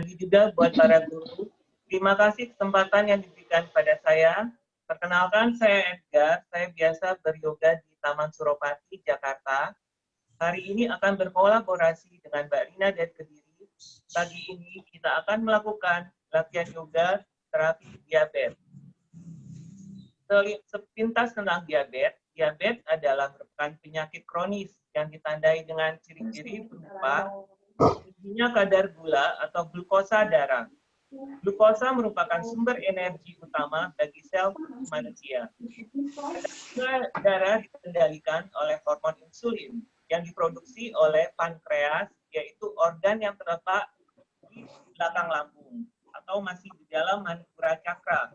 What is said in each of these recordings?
Lagi juga buat para guru, terima kasih kesempatan yang diberikan pada saya. Perkenalkan, saya Edgar. Saya biasa beryoga di Taman Suropati, Jakarta. Hari ini akan berkolaborasi dengan Mbak Rina dari Kediri. Pagi ini kita akan melakukan latihan yoga terapi diabetes. Sepintas tentang diabetes, diabetes adalah merupakan penyakit kronis yang ditandai dengan ciri-ciri berupa tingginya kadar gula atau glukosa darah. Glukosa merupakan sumber energi utama bagi sel manusia. Kadar gula darah dikendalikan oleh hormon insulin yang diproduksi oleh pankreas, yaitu organ yang terletak di belakang lambung atau masih di dalam manipura cakra.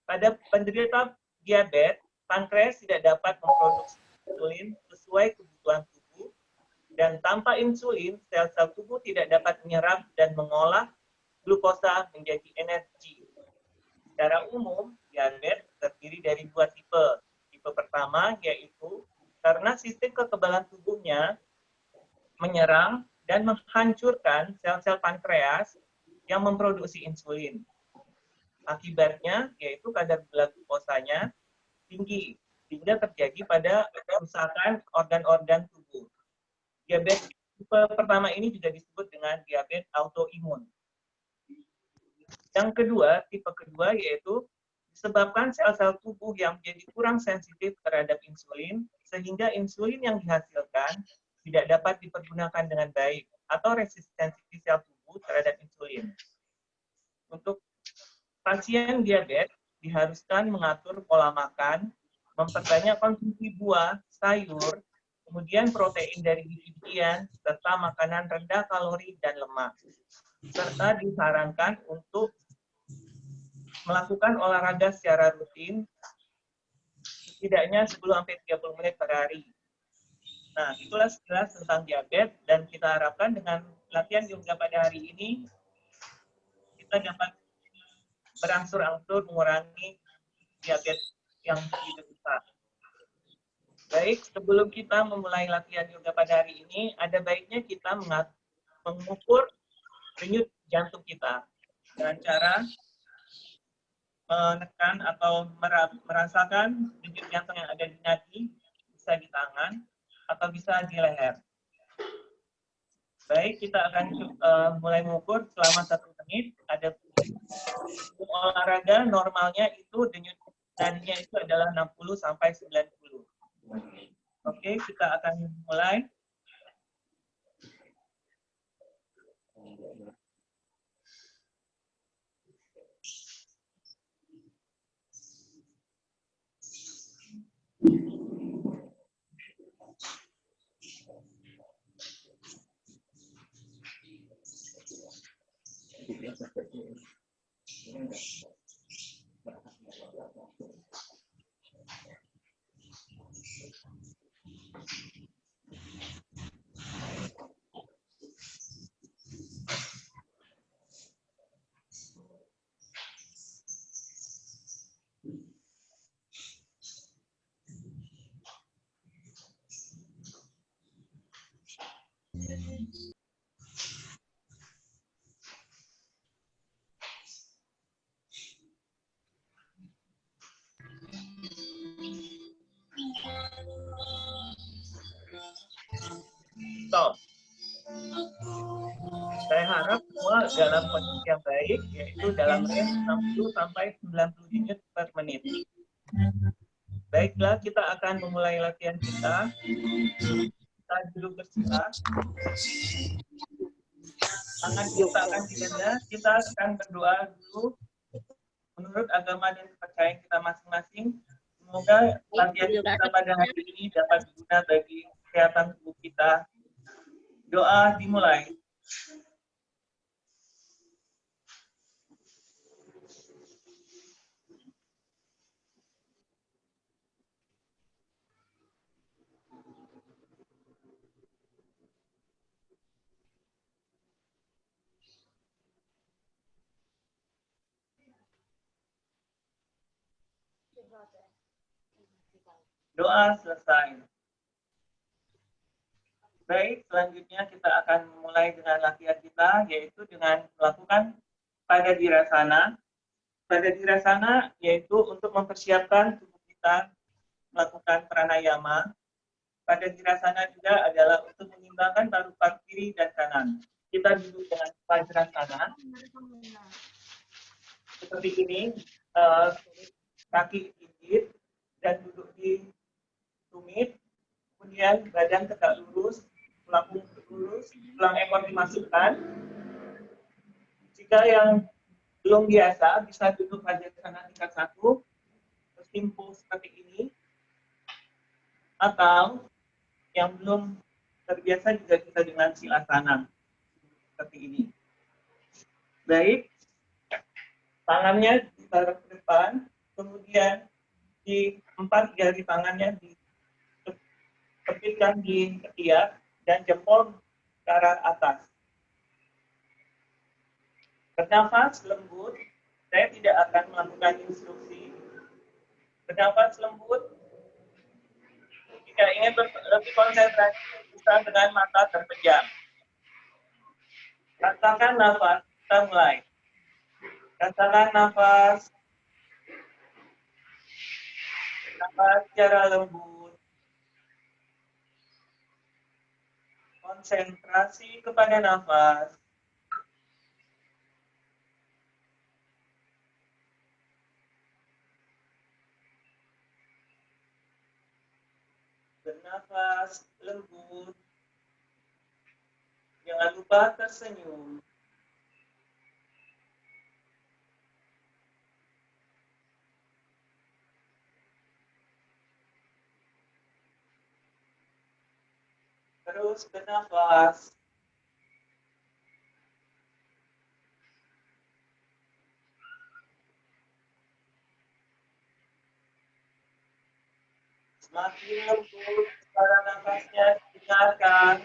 Pada penderita diabetes, pankreas tidak dapat memproduksi insulin sesuai kebutuhan tubuh, dan tanpa insulin, sel-sel tubuh tidak dapat menyerap dan mengolah glukosa menjadi energi. Secara umum, diabetes terdiri dari dua tipe. Tipe pertama yaitu karena sistem kekebalan tubuhnya menyerang dan menghancurkan sel-sel pankreas yang memproduksi insulin. Akibatnya yaitu kadar gula glukosanya tinggi, sehingga terjadi pada kerusakan organ-organ tubuh. Diabetes tipe pertama ini juga disebut dengan diabetes autoimun. Yang kedua, tipe kedua yaitu disebabkan sel-sel tubuh yang menjadi kurang sensitif terhadap insulin, sehingga insulin yang dihasilkan tidak dapat dipergunakan dengan baik, atau resistensi sel tubuh terhadap insulin. Untuk pasien diabetes diharuskan mengatur pola makan, memperbanyak konsumsi buah, sayur, kemudian protein dari biji-bijian, serta makanan rendah kalori dan lemak. Serta disarankan untuk melakukan olahraga secara rutin, setidaknya 10-30 menit per hari. Nah, itulah sekilas tentang diabetes, dan kita harapkan dengan latihan yoga pada hari ini, kita dapat berangsur-angsur mengurangi diabetes yang begitu besar. Baik, sebelum kita memulai latihan yoga pada hari ini, ada baiknya kita mengukur denyut jantung kita dengan cara menekan atau merasakan denyut jantung yang ada di nadi, bisa di tangan atau bisa di leher. Baik, kita akan mulai mengukur selama 1 menit. Ada olahraga normalnya itu denyut nadinya itu adalah 60 sampai 90. Oke, kita akan mulai. Stop. Saya harap semua dalam kondisi yang baik, yaitu dalam range 60 sampai 90 denyut per menit. Baiklah, kita akan memulai latihan kita. Kita duduk bersila. Tangan kita akan di dada. Kita akan berdoa dulu menurut agama dan kepercayaan kita masing-masing. Semoga latihan kita pada hari ini dapat berguna bagi kesehatan tubuh kita. Doa dimulai. Doa selesai. Baik, selanjutnya kita akan mulai dengan latihan kita, yaitu dengan melakukan pada dirasana. Pada dirasana yaitu untuk mempersiapkan tubuh kita melakukan pranayama. Pada dirasana juga adalah untuk mengimbangkan paru-paru kiri dan kanan. Kita duduk dengan vajrasana seperti ini, kaki gigit dan duduk di tumit, kemudian badan tegak lurus, tulang lurus, tulang ekor dimasukkan. Jika yang belum biasa, bisa duduk vajrasana tingkat 1, bersimpul seperti ini, atau yang belum terbiasa juga bisa dengan silasana seperti ini. Baik, tangannya ditaruh ke depan, kemudian di 4 jari tangannya ditepitkan di ketiak dan jempol ke arah atas. Bernafas lembut, saya tidak akan melakukan instruksi. Bernafas lembut, jika ingin lebih konsentrasi, bisa dengan mata terpejam. Rasakan nafas, kita mulai. Rasakan nafas. Nafas secara lembut. Konsentrasi kepada nafas. Bernafas lembut. Jangan lupa tersenyum. Terus bernafas. Semakin lembut cara nafasnya dengarkan.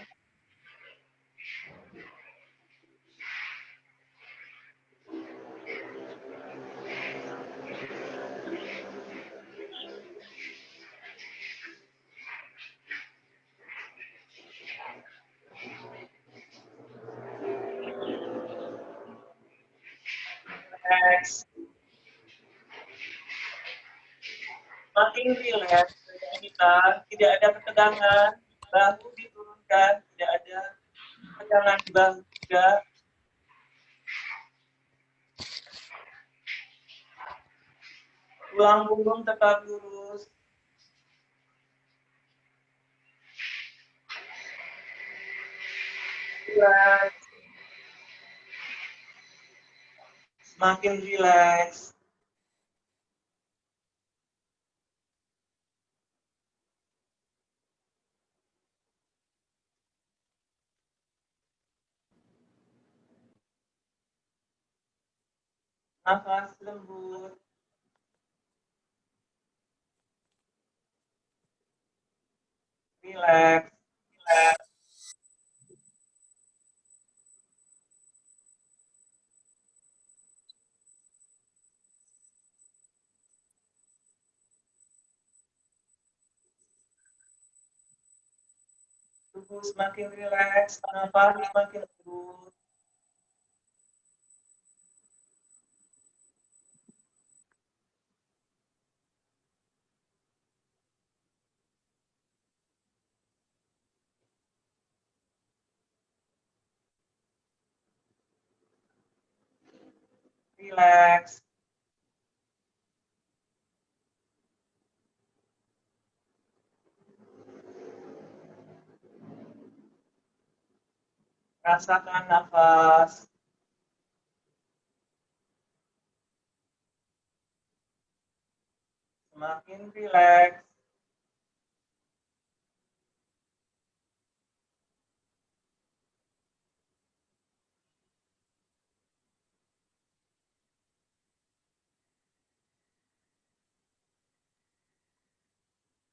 Relax. Makin rileks kita, tidak ada ketegangan, bahu diturunkan, tidak ada tegangan di bahu juga. Tulang punggung tetap lurus. Relax. Semakin rileks. Nafas lembut. Rileks. Tubuh semakin rileks, nafas semakin lembut. Rileks. Rasakan nafas. Semakin rileks.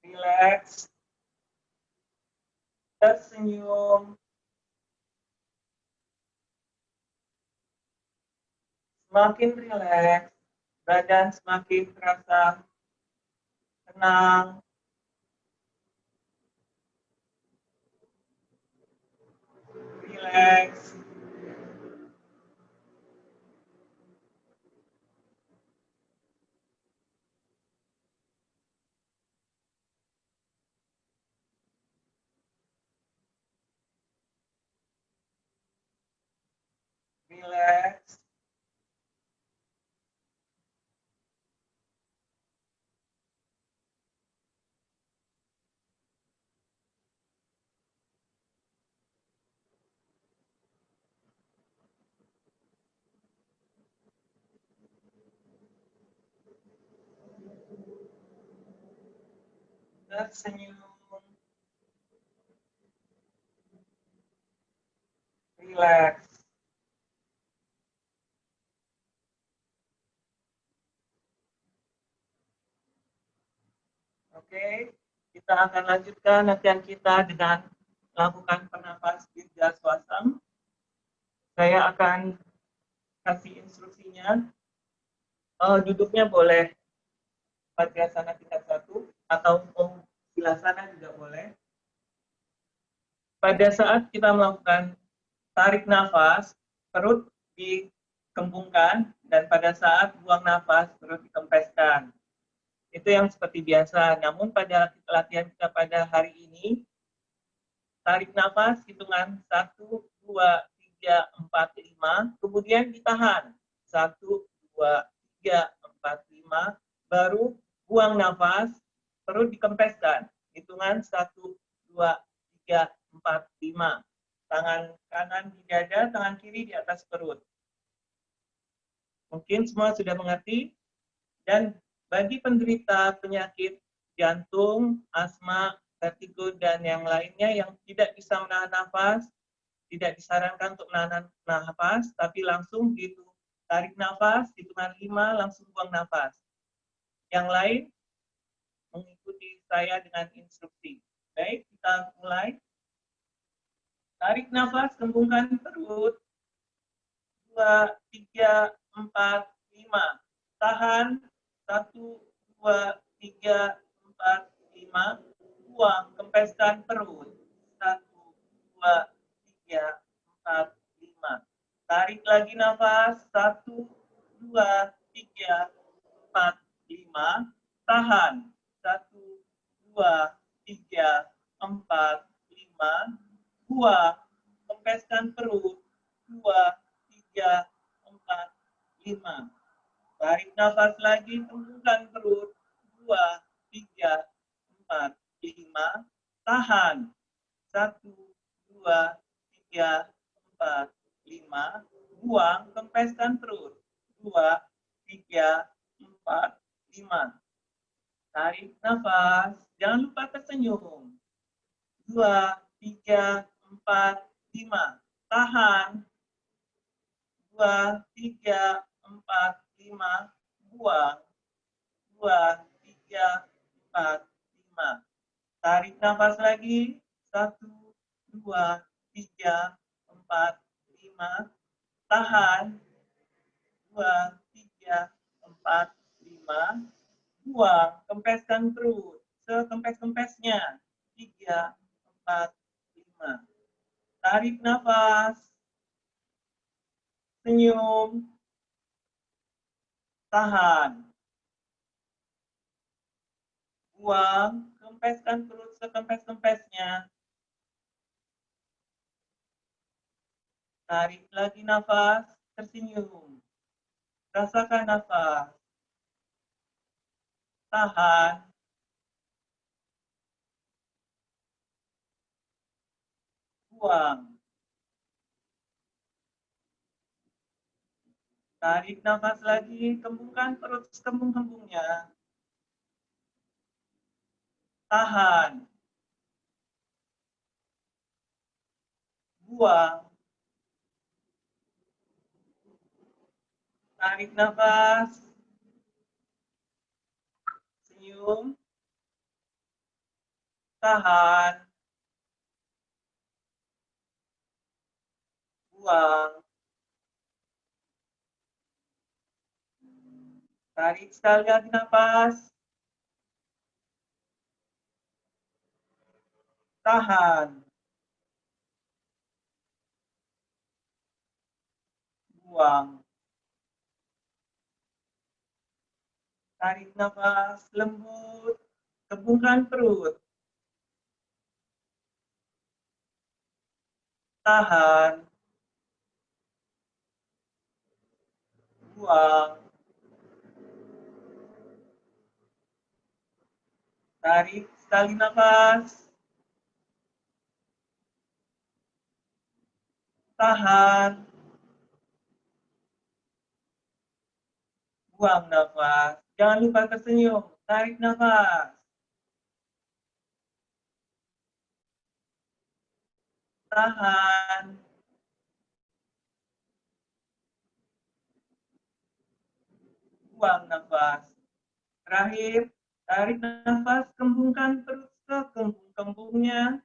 Rileks. Tersenyum. Semakin rileks, badan semakin terasa tenang. Relax. Relax. Tersenyum. Relax. Oke, kita akan lanjutkan latihan kita dengan melakukan pernapas dirga swasam. Saya akan kasih instruksinya. Duduknya boleh Vajrasana tingkat 1 atau Silasana juga boleh. Pada saat kita melakukan tarik nafas, perut dikembungkan, dan pada saat buang nafas, perut dikempeskan. Itu yang seperti biasa. Namun pada latihan kita pada hari ini, tarik nafas hitungan 1, 2, 3, 4, 5, kemudian ditahan. 1, 2, 3, 4, 5, baru buang nafas, perut dikempeskan. Hitungan 1, 2, 3, 4, 5. Tangan kanan di dada, tangan kiri di atas perut. Mungkin semua sudah mengerti. Dan bagi penderita penyakit jantung, asma, vertigo, dan yang lainnya yang tidak bisa menahan nafas, tidak disarankan untuk menahan nafas, tapi langsung begitu tarik nafas, hitungan 5, langsung buang nafas. Yang lain mengikuti saya dengan instruksi. Baik, kita mulai. Tarik nafas, kembungkan perut. 2, 3, 4, 5. Tahan. 1, 2, 3, 4, 5. Buang, kempeskan perut. 1, 2, 3, 4, 5. Tarik lagi nafas. 1, 2, 3, 4, 5. Tahan. 1, 2, 3, 4, 5. Buang, kempeskan perut. 2, 3, 4, 5. Tarik nafas lagi, kembungkan perut. 2, 3, 4, 5. Tahan. 1, 2, 3, 4, 5. Buang, kempeskan perut. 2, 3, 4, 5. Tarik nafas. Jangan lupa tersenyum. 2, 3, 4, 5. Tahan. 2, 3, 4, 5. Buang. 2, 3, 4, 5. Tarik nafas lagi. 1, 2, 3, 4, 5. Tahan. 2, 3, 4, 5. Buang. Kempeskan perut. Sekempes-kempesnya. 3, 4, 5. Tarik nafas. Senyum. Tahan. Buang. Kempeskan perut sekempes-kempesnya. Tarik lagi nafas. Tersenyum. Rasakan nafas. Tahan. Buang. Tarik nafas lagi, kembungkan perut sekembung-kembungnya. Tahan. Buang. Tarik nafas. Senyum. Tahan. Buang. Tarik sekali lagi nafas. Tahan. buang. Tarik nafas lembut, kembungkan perut. Tahan. Buang. Tarik sekali nafas. Tahan. Buang nafas. Jangan lupa tersenyum. Tarik nafas. Tahan. Buang nafas. Terakhir, tarik nafas, kembungkan perut ke kembung-kembungnya.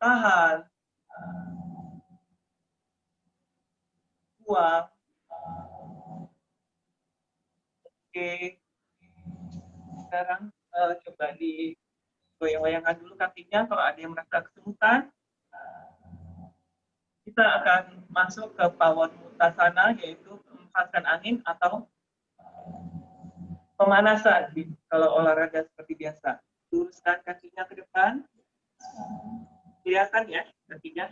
Tahan. Buang. Oke. Sekarang coba digoyang-goyangkan dulu kakinya. Kalau ada yang merasa kesemutan, kita akan masuk ke Pawon-Uttasana, yaitu menghembuskan angin atau pemanasan kalau olahraga seperti biasa. Luruskan kakinya ke depan. Kelihatan ya kakinya?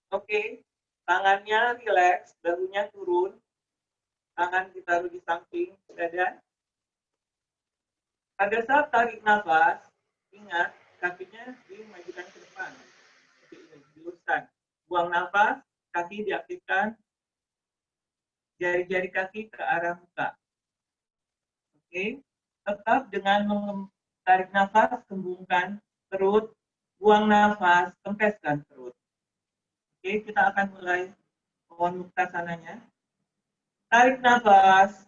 Oke. Tangannya rileks, bahunya turun. Tangan ditaruh di samping dada. Pada saat tarik nafas, ingat kakinya dimajukan ke depan. Seperti ini, diluruskan. Buang nafas, kaki diaktifkan. Jari-jari kaki ke arah muka. Oke. Tetap dengan tarik nafas, kembungkan perut, buang nafas, kempeskan perut. Oke, kita akan mulai Pawon-Uttasananya. Tarik nafas,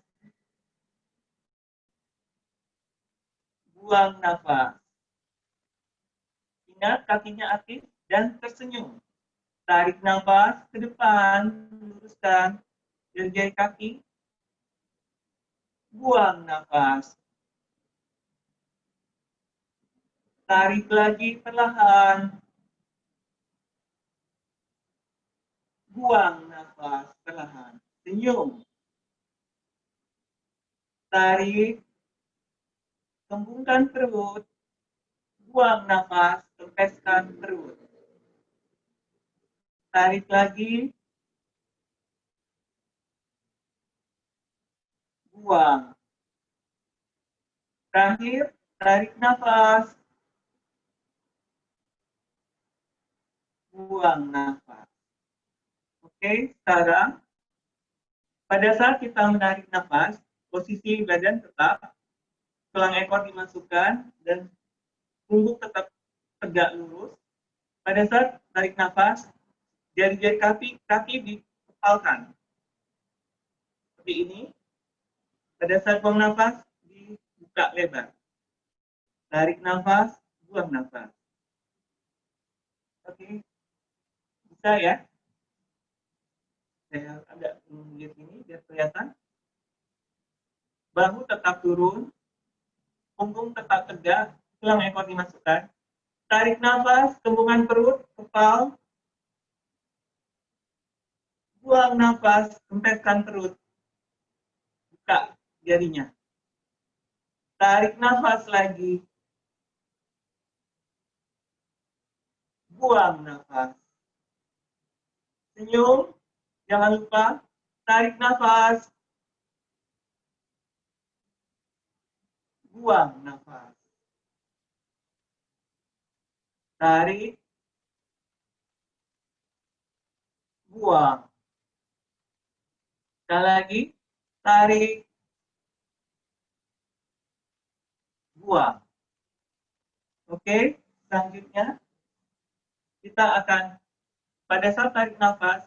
buang nafas. Ingat kakinya aktif dan tersenyum. Tarik nafas ke depan, luruskan jari-jari kaki. Buang nafas. Tarik lagi perlahan. Buang nafas perlahan. Senyum. Tarik. Kembungkan perut. Buang nafas. Kempeskan perut. Tarik lagi. Buang. Terakhir, tarik nafas. Buang nafas. Oke, sekarang pada saat kita menarik nafas, posisi badan tetap, tulang ekor dimasukkan, dan punggung tetap tegak lurus. Pada saat tarik nafas, jari-jari kaki dikepalkan. Seperti ini. Pada saat buang nafas, dibuka lebar. Tarik nafas, buang nafas. Oke, bisa ya? Saya agak lihat ini biar kelihatan. Bahu tetap turun, punggung tetap tegak, tulang ekor dimasukkan. Tarik nafas, kembungan perut, kepal. Buang nafas, kempeskan perut. Buka jarinya. Tarik nafas lagi. Buang nafas. Senyum, jangan lupa. Tarik nafas. Buang nafas. Tarik. Buang. Sekali lagi. Tarik. Buang. Oke, selanjutnya kita akan pada saat tarik nafas,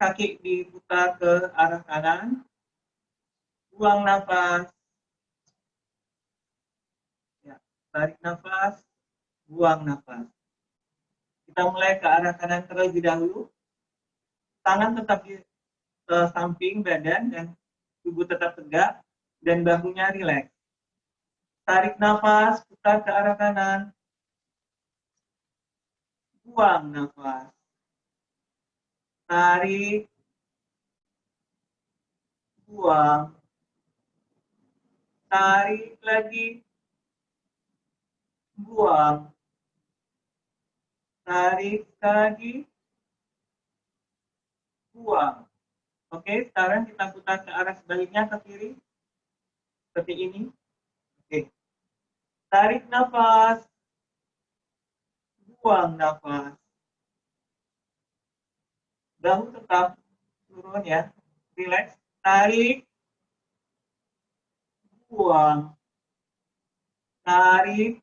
kaki diputar ke arah kanan, buang nafas, ya, tarik nafas, buang nafas. Kita mulai ke arah kanan terlebih dahulu, tangan tetap di samping badan dan tubuh tetap tegak dan bahunya rileks. Tarik nafas, putar ke arah kanan, buang nafas. Tarik, buang. Tarik lagi, buang. Tarik lagi, buang. Oke, sekarang kita putar ke arah sebaliknya ke kiri. Seperti ini. Oke. Tarik nafas, buang nafas. Bahu tetap turun ya. Relax. Tarik, buang. Tarik,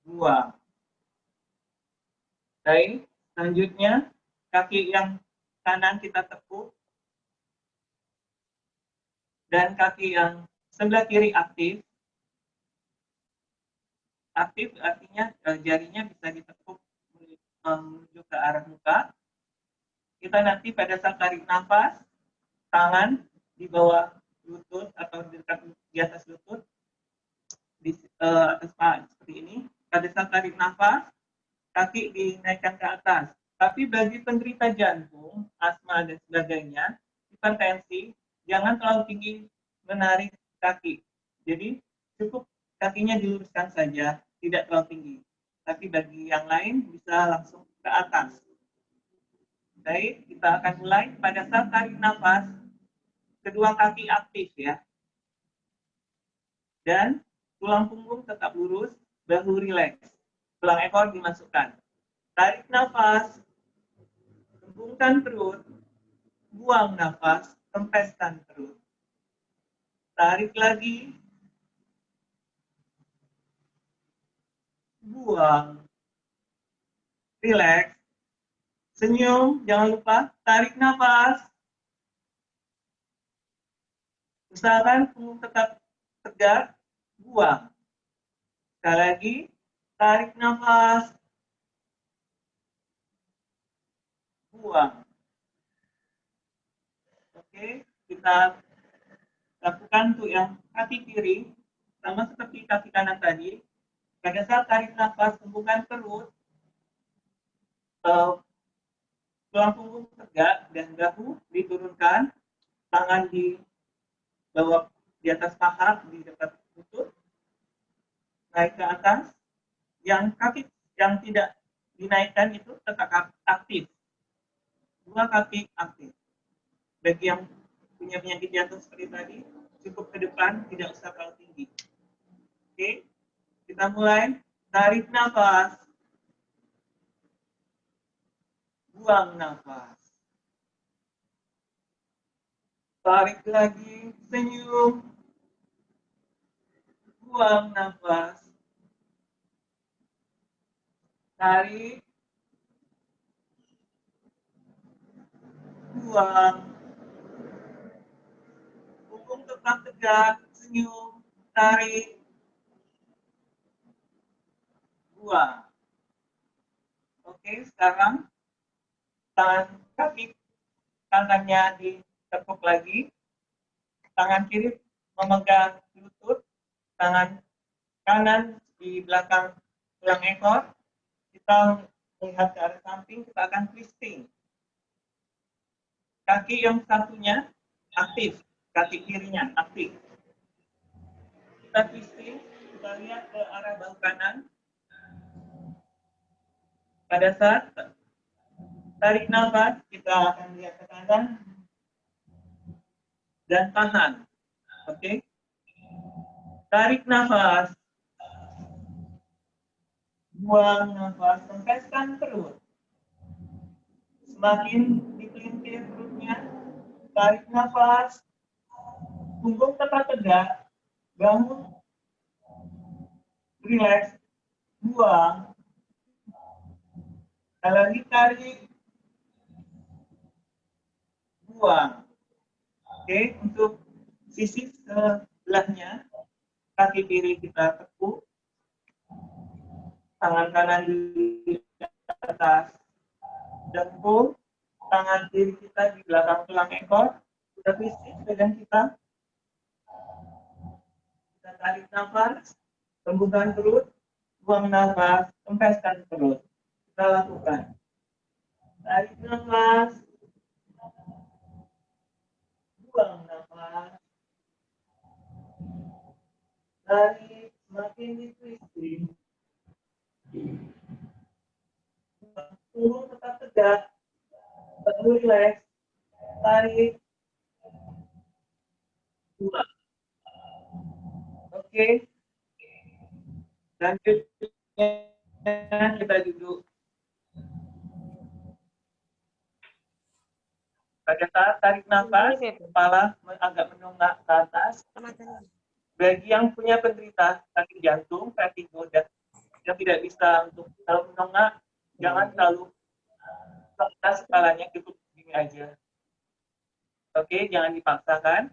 buang. Baik, selanjutnya kaki yang kanan kita tekuk dan kaki yang sebelah kiri aktif. Aktif artinya jarinya bisa ditekuk menuju ke arah muka. Kita nanti pada saat tarik nafas, tangan di bawah lutut atau di atas lutut, di atas paha seperti ini. Pada saat tarik nafas, kaki dinaikkan ke atas. Tapi bagi penderita jantung, asma dan sebagainya, hipertensi, jangan terlalu tinggi menarik kaki. Jadi cukup kakinya diluruskan saja, tidak terlalu tinggi. Tapi bagi yang lain bisa langsung ke atas. Baik, kita akan mulai pada saat tarik nafas, kedua kaki aktif ya. Dan tulang punggung tetap lurus, bahu rileks. Tulang ekor dimasukkan. Tarik nafas, kembungkan perut, buang nafas, kempeskan perut. Tarik lagi, buang, rileks, senyum, jangan lupa, tarik nafas. Usahakan punggung tetap tegak, buang. Sekali lagi, tarik nafas, buang. Oke, kita lakukan untuk yang kaki kiri, sama seperti kaki kanan tadi. Pada saat tarik nafas, kembungkan perut, tulang punggung tegak dan bahu diturunkan, tangan di bawah di atas paha di dekat lutut, naik ke atas. Yang kaki yang tidak dinaikkan itu tetap aktif. Dua kaki aktif. Bagi yang punya penyakit jantung seperti tadi, cukup ke depan, tidak usah terlalu tinggi. Oke, kita mulai. Tarik nafas, buang nafas. Tarik lagi, senyum, buang nafas. Tarik, buang. Punggung tetap tegak, senyum, tarik, buang. Oke, sekarang tangan kaki kanannya ditekuk lagi, tangan kiri memegang lutut, tangan kanan di belakang tulang ekor, kita melihat ke arah samping, kita akan twisting. Kaki yang satunya aktif, kaki kirinya aktif. Kita twisting, kita lihat ke arah bahu kanan. Pada saat tarik nafas, kita akan lihat ke kanan dan tahan. Oke. Tarik nafas. Buang nafas, kempeskan perut. Semakin dipelintir perutnya, tarik nafas, punggung tetap tegak, bangun, relax, buang. Sekali lagi tarik, buang. Oke, untuk sisi sebelahnya, kaki kiri kita tekuk, tangan kanan di atas dengkul, tangan kiri kita di belakang tulang ekor, sudah fisik pegang kita. Kita tarik nafas, kembungkan perut, buang nafas, kempeskan perut. Kita lakukan. Tarik nafas, buang nafas. Tarik, semakin ditwisting. Turun tetap tegak, perlu relax. Tarik, buang. Oke. Selanjutnya kita duduk. Pada saat tarik nafas, kepala agak menunggak ke atas. Bagi yang punya penderita sakit jantung, vertigo, dan yang tidak bisa untuk terlalu menengah, jangan terlalu ke atas kepalanya, cukup begini aja. Oke, jangan dipaksakan.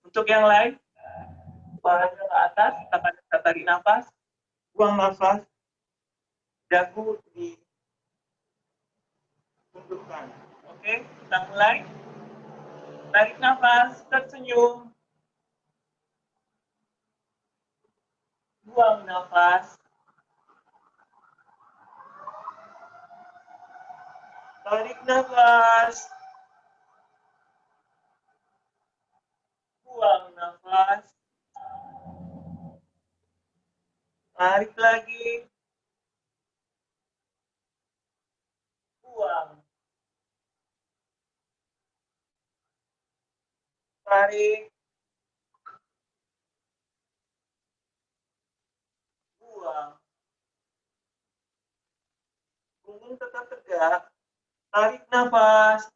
Untuk yang lain, kepalanya ke atas, kita tarik nafas, buang nafas, dagu ditundukkan. Oke, kita mulai. Tarik nafas, tersenyum. Buang nafas. Tarik nafas. Buang nafas. Tarik lagi. Buang. Tarik. Buang. Punggung tetap tegak. Tarik nafas.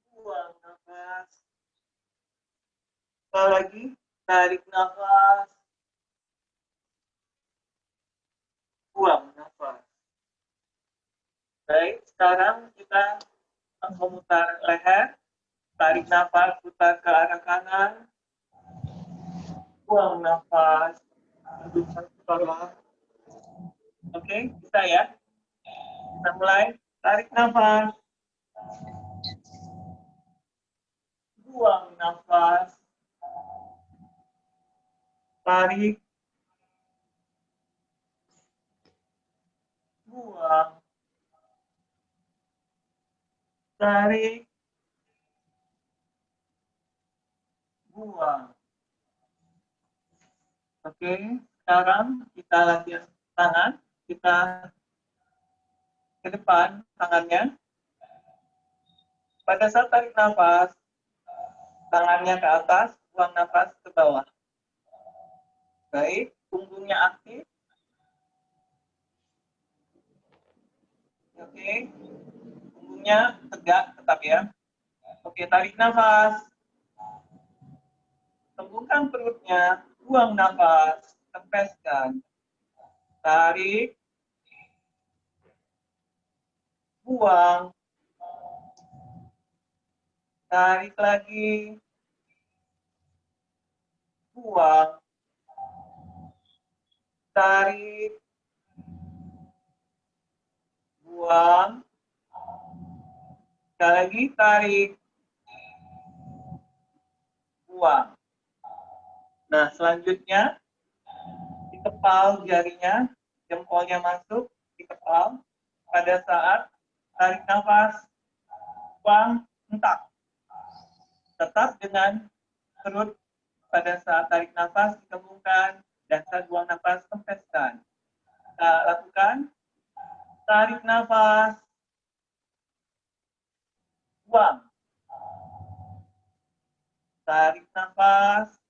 Buang nafas. Sekali lagi. Tarik nafas. Buang nafas. Baik, sekarang kita memutar leher. Tarik nafas, putar ke arah kanan. Buang nafas. Duduk ke bawah. Oke, bisa ya? Kita mulai. Tarik nafas. Buang nafas. Tarik. Buang. Tarik. Buang. Oke, sekarang kita latihan tangan. Kita ke depan tangannya. Pada saat tarik nafas, tangannya ke atas, buang nafas ke bawah. Baik, punggungnya aktif. Oke, punggungnya tegak tetap ya. Oke, tarik nafas. Tembungkan perutnya, buang nafas, kempeskan. Tarik, buang. Tarik lagi, buang. Tarik, buang. Sekali lagi, tarik, buang. Nah, selanjutnya, dikepal jarinya, jempolnya masuk, dikepal. Pada saat tarik nafas, buang, hentak. Tetap dengan perut pada saat tarik nafas dikembangkan dan saat buang nafas kempeskan. Kita lakukan. Tarik nafas, buang. Tarik nafas,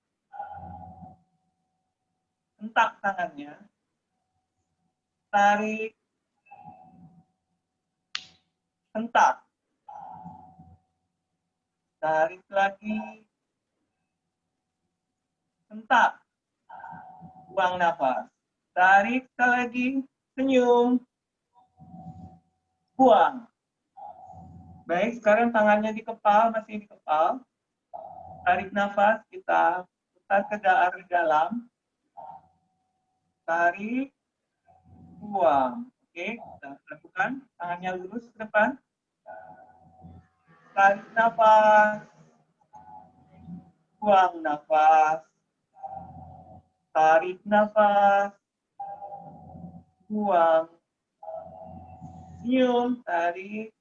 hentak tangannya. Tarik, hentak. Tarik lagi, hentak. Buang nafas. Tarik sekali lagi, senyum. Buang. Baik, sekarang tangannya di kepal, masih di kepal. Tarik nafas, kita putar ke dalam. Tarik, buang. Oke, kita lakukan. Tangannya lurus ke depan. Tarik nafas. Buang nafas. Tarik nafas. Buang. Senyum, tarik.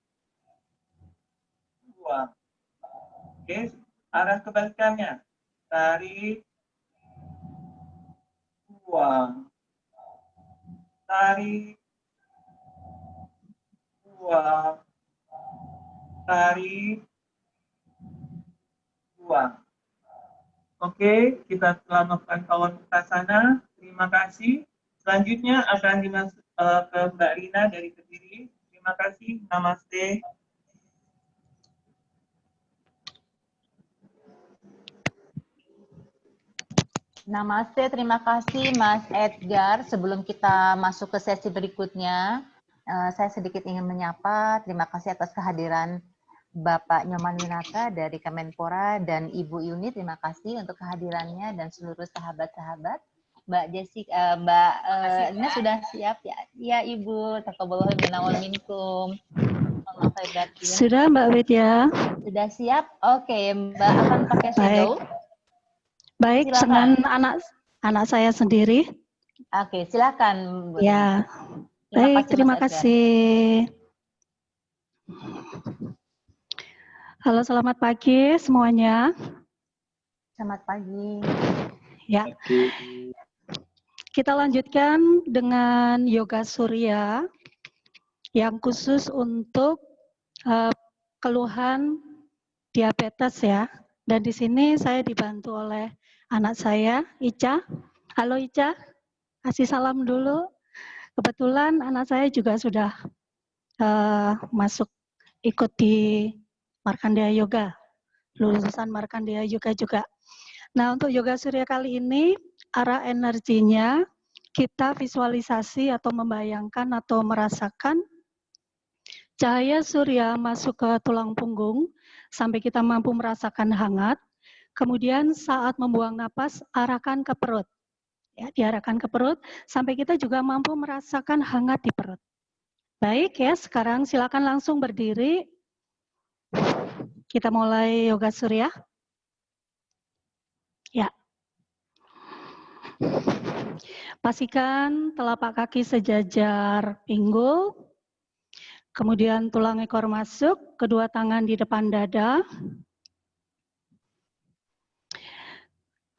Buang. Oke, arah kebalikannya. Tarik. Buang. Tarik. Buang. Tarik. Buang. Oke, kita telah melakukan Kawanukasana. Terima kasih. Selanjutnya akan dimasuk ke Mbak Rina dari Kediri. Terima kasih. Namaste. Namaste, terima kasih Mas Edgar. Sebelum kita masuk ke sesi berikutnya, saya sedikit ingin menyapa. Terima kasih atas kehadiran Bapak Nyoman Winata dari Kemenpora dan Ibu Yuni, terima kasih untuk kehadirannya dan seluruh sahabat-sahabat. Mbak Jessica, Mbak Rina sudah siap ya? Ya Ibu, taqabbalallahu minna wal minkum. Sudah Mbak Widya. Sudah siap? Oke, Mbak akan pakai shadow. Baik, silakan. dengan anak saya sendiri. Oke, silakan. Bu. Ya, baik, terima kasih. Halo, selamat pagi semuanya. Selamat pagi. Ya, kita lanjutkan dengan yoga surya yang khusus untuk keluhan diabetes ya. Dan di sini saya dibantu oleh anak saya, Ica. Halo Ica, kasih salam dulu. Kebetulan anak saya juga sudah masuk ikut di Markandeya Yoga, lulusan Markandeya Yoga juga. Nah, untuk yoga surya kali ini, arah energinya kita visualisasi atau membayangkan atau merasakan cahaya surya masuk ke tulang punggung sampai kita mampu merasakan hangat. Kemudian saat membuang napas, arahkan ke perut. Ya, diarahkan ke perut sampai kita juga mampu merasakan hangat di perut. Baik ya, sekarang silakan langsung berdiri. Kita mulai yoga surya. Ya. Pastikan telapak kaki sejajar pinggul. Kemudian tulang ekor masuk, kedua tangan di depan dada.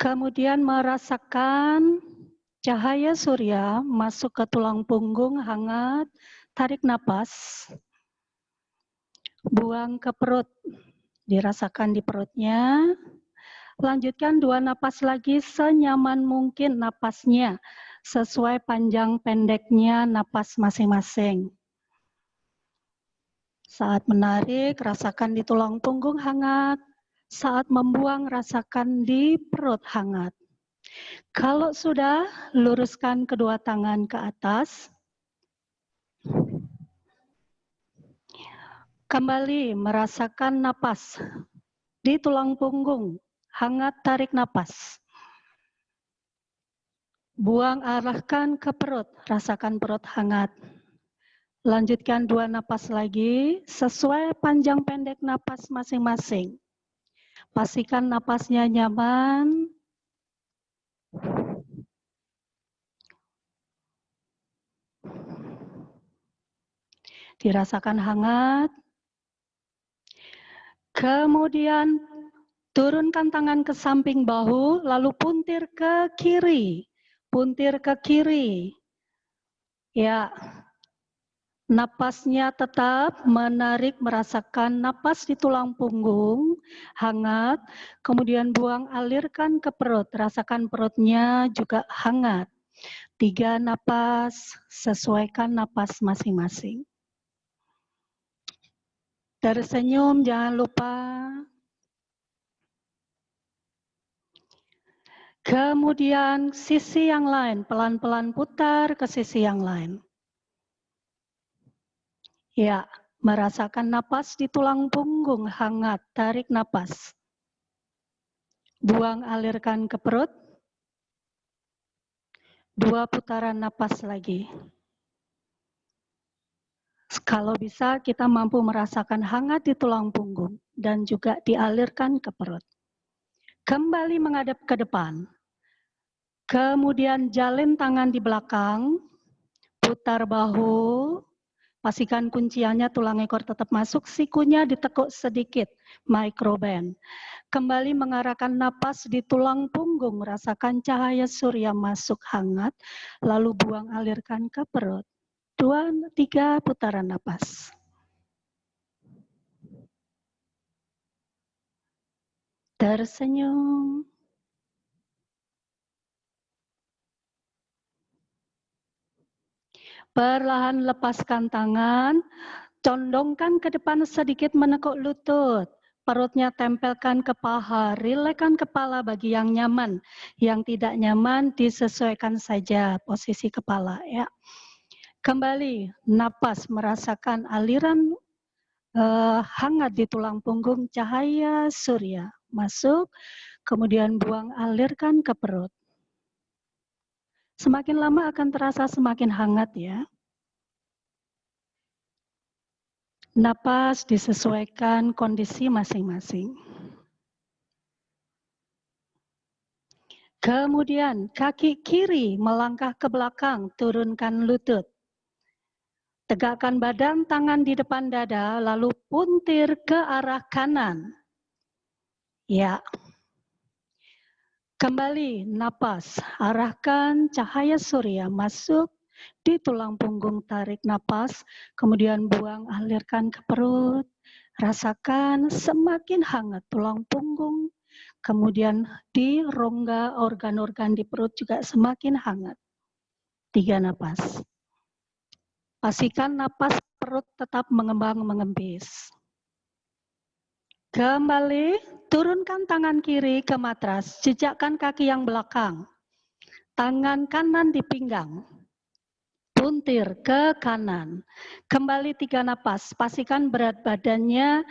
Kemudian merasakan cahaya surya masuk ke tulang punggung hangat, tarik napas. Buang ke perut, dirasakan di perutnya. Lanjutkan 2 napas lagi senyaman mungkin napasnya, sesuai panjang pendeknya napas masing-masing. Saat menarik, rasakan di tulang punggung hangat. Saat membuang, rasakan di perut hangat. Kalau sudah, luruskan kedua tangan ke atas. Kembali merasakan napas di tulang punggung. Hangat, tarik napas. Buang, arahkan ke perut. Rasakan perut hangat. Lanjutkan 2 napas lagi, sesuai panjang pendek napas masing-masing. Pastikan napasnya nyaman. Dirasakan hangat. Kemudian turunkan tangan ke samping bahu, lalu puntir ke kiri. Puntir ke kiri. Ya, napasnya tetap menarik, merasakan napas di tulang punggung, hangat. Kemudian buang, alirkan ke perut. Rasakan perutnya juga hangat. 3 napas, sesuaikan napas masing-masing. Tersenyum, jangan lupa. Kemudian sisi yang lain, pelan-pelan putar ke sisi yang lain. Ya, merasakan napas di tulang punggung hangat, tarik napas. Buang, alirkan ke perut. 2 putaran napas lagi. Kalau bisa kita mampu merasakan hangat di tulang punggung dan juga dialirkan ke perut. Kembali menghadap ke depan. Kemudian jalin tangan di belakang, putar bahu, pastikan kunciannya tulang ekor tetap masuk, sikunya ditekuk sedikit, microband. Kembali mengarahkan napas di tulang punggung, rasakan cahaya surya masuk hangat, lalu buang alirkan ke perut. 2-3 putaran napas. Tersenyum. Perlahan lepaskan tangan, condongkan ke depan sedikit menekuk lutut. Perutnya tempelkan ke paha, rilekan kepala bagi yang nyaman. Yang tidak nyaman disesuaikan saja posisi kepala ya. Kembali napas merasakan aliran hangat di tulang punggung, cahaya surya masuk, kemudian buang alirkan ke perut. Semakin lama akan terasa semakin hangat ya. Napas disesuaikan kondisi masing-masing. Kemudian kaki kiri melangkah ke belakang, turunkan lutut. Tegakkan badan, tangan di depan dada, lalu puntir ke arah kanan. Ya. Kembali napas, arahkan cahaya surya masuk di tulang punggung, tarik napas, kemudian buang, alirkan ke perut. Rasakan semakin hangat tulang punggung, kemudian di rongga organ-organ di perut juga semakin hangat. 3 napas. Pastikan napas perut tetap mengembang mengembis. Kembali, turunkan tangan kiri ke matras, jejakkan kaki yang belakang. Tangan kanan di pinggang. Puntir ke kanan. Kembali 3 napas, pastikan berat badannya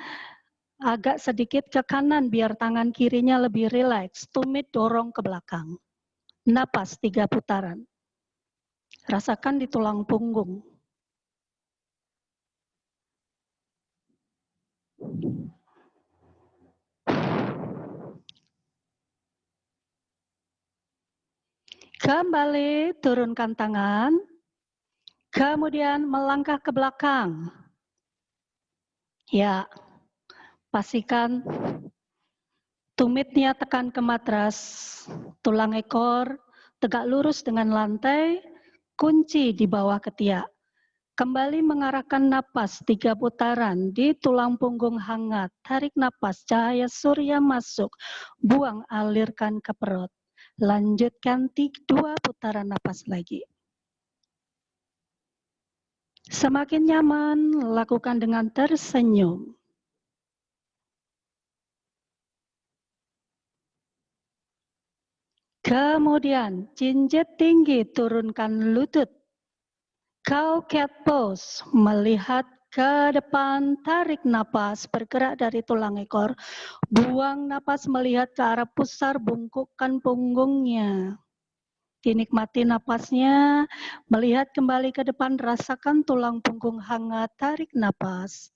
agak sedikit ke kanan biar tangan kirinya lebih rileks. Tumit dorong ke belakang. Napas 3 putaran. Rasakan di tulang punggung. Kembali turunkan tangan. Kemudian melangkah ke belakang. Ya, pastikan tumitnya tekan ke matras, tulang ekor tegak lurus dengan lantai, kunci di bawah ketiak. Kembali mengarahkan napas 3 putaran di tulang punggung hangat. Tarik napas, cahaya surya masuk, buang alirkan ke perut. Lanjutkan 2 putaran napas lagi. Semakin nyaman, lakukan dengan tersenyum. Kemudian, jinjit tinggi, turunkan lutut. Cow cat pose, melihat ke depan, tarik napas, bergerak dari tulang ekor. Buang napas melihat ke arah pusar, bungkukkan punggungnya. Dinikmati napasnya, melihat kembali ke depan, rasakan tulang punggung hangat, tarik napas.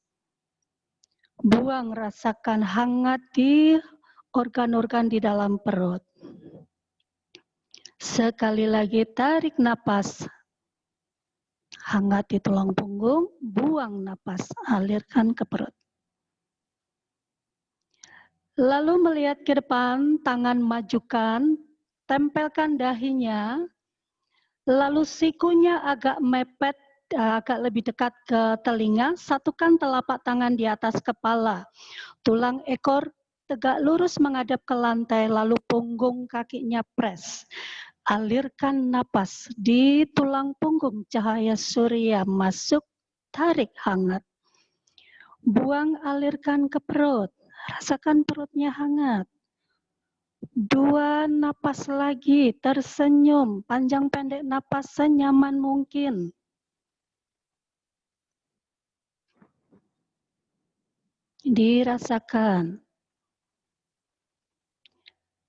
Buang, rasakan hangat di organ-organ di dalam perut. Sekali lagi tarik napas. Hangat di tulang punggung, buang napas, alirkan ke perut. Lalu melihat ke depan, tangan majukan, tempelkan dahinya, lalu sikunya agak mepet, agak lebih dekat ke telinga, satukan telapak tangan di atas kepala. Tulang ekor tegak lurus menghadap ke lantai, lalu punggung kakinya press. Alirkan napas di tulang punggung, cahaya surya masuk, tarik hangat. Buang, alirkan ke perut, rasakan perutnya hangat. 2 napas lagi, tersenyum, panjang pendek napas senyaman mungkin. Dirasakan.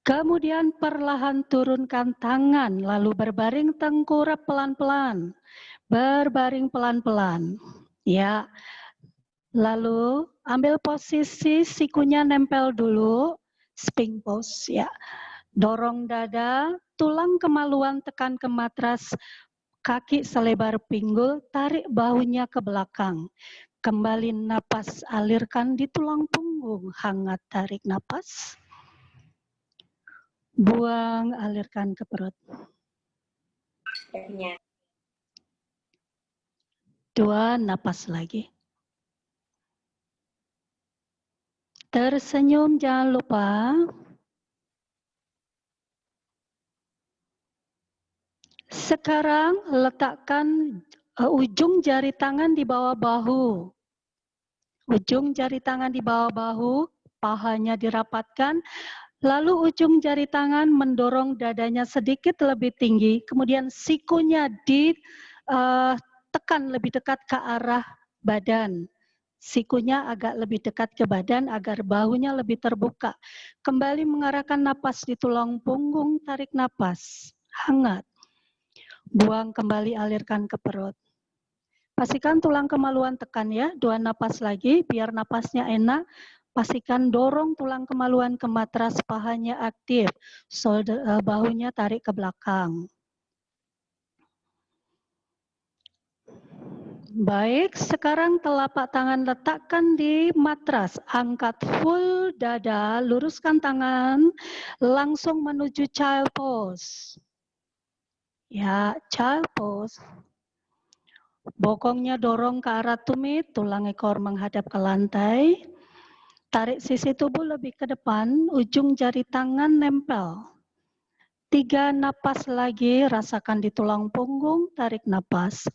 Kemudian perlahan turunkan tangan, lalu berbaring tengkurap pelan-pelan. Berbaring pelan-pelan. Ya. Lalu ambil posisi sikunya nempel dulu, sphinx pose ya. Dorong dada, tulang kemaluan tekan ke matras, kaki selebar pinggul, tarik bahunya ke belakang. Kembali napas, alirkan di tulang punggung, hangat, tarik napas. Buang, alirkan ke perut. 2 napas lagi. Tersenyum, jangan lupa. Sekarang letakkan ujung jari tangan di bawah bahu. Ujung jari tangan di bawah bahu, pahanya dirapatkan, lalu ujung jari tangan mendorong dadanya sedikit lebih tinggi, kemudian sikunya ditekan lebih dekat ke arah badan. Sikunya agak lebih dekat ke badan agar bahunya lebih terbuka. Kembali mengarahkan napas di tulang punggung, tarik napas, hangat. Buang kembali, alirkan ke perut. Pastikan tulang kemaluan tekan ya, 2 napas lagi biar napasnya enak. Pastikan dorong tulang kemaluan ke matras, pahanya aktif, bahunya tarik ke belakang. Baik, sekarang telapak tangan letakkan di matras, angkat full dada, luruskan tangan, langsung menuju child pose. Ya, child pose. Bokongnya dorong ke arah tumit, tulang ekor menghadap ke lantai. Tarik sisi tubuh lebih ke depan, ujung jari tangan nempel. 3 napas lagi, rasakan di tulang punggung, tarik napas.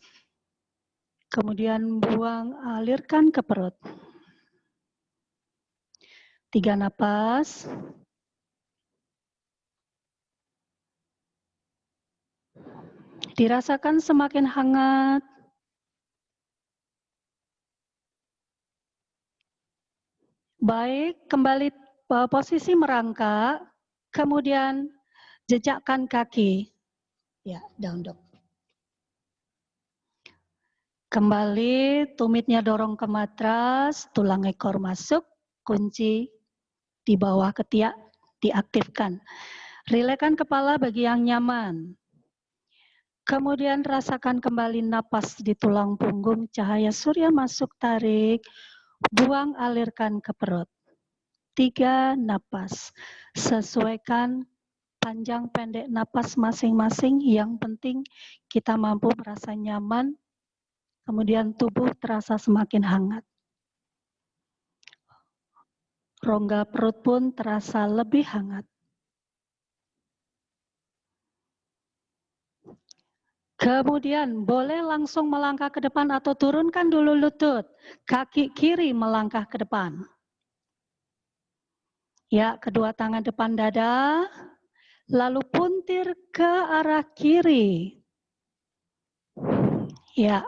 Kemudian buang, alirkan ke perut. 3 napas. Dirasakan semakin hangat. Baik, kembali posisi merangkak, kemudian jejakkan kaki. Ya, down dog. Kembali, tumitnya dorong ke matras, tulang ekor masuk, kunci di bawah ketiak diaktifkan. Rilekskan kepala bagi yang nyaman. Kemudian rasakan kembali napas di tulang punggung, cahaya surya masuk, tarik. Buang, alirkan ke perut. 3 napas. Sesuaikan panjang pendek napas masing-masing. Yang penting kita mampu merasa nyaman. Kemudian tubuh terasa semakin hangat. Rongga perut pun terasa lebih hangat. Kemudian boleh langsung melangkah ke depan atau turunkan dulu lutut. Kaki kiri melangkah ke depan. Ya, kedua tangan depan dada. Lalu puntir ke arah kiri. Ya,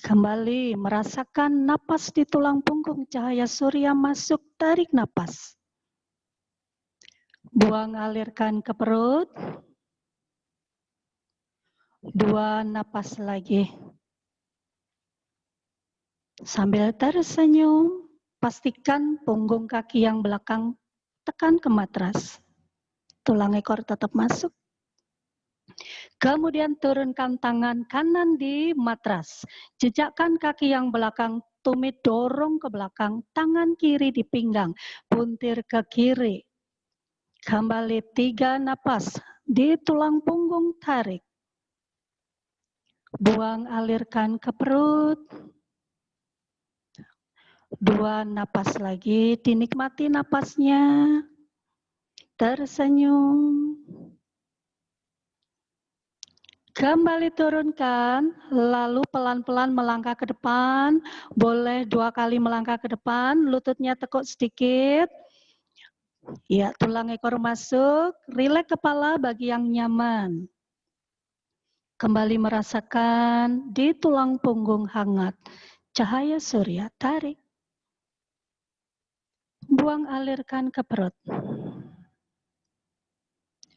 kembali merasakan napas di tulang punggung, cahaya surya masuk, tarik napas. Buang, alirkan ke perut. 2 napas lagi. Sambil tersenyum, pastikan punggung kaki yang belakang tekan ke matras. Tulang ekor tetap masuk. Kemudian turunkan tangan kanan di matras. Jejakkan kaki yang belakang, tumit dorong ke belakang, tangan kiri di pinggang, puntir ke kiri. Kembali 3 napas, di tulang punggung tarik. Buang, alirkan ke perut. 2 napas lagi, dinikmati napasnya. Tersenyum. Kembali turunkan, lalu pelan-pelan melangkah ke depan. Boleh 2 kali melangkah ke depan, lututnya tekuk sedikit. Ya, tulang ekor masuk, rileks kepala bagi yang nyaman. Kembali merasakan di tulang punggung hangat. Cahaya surya, tarik. Buang, alirkan ke perut.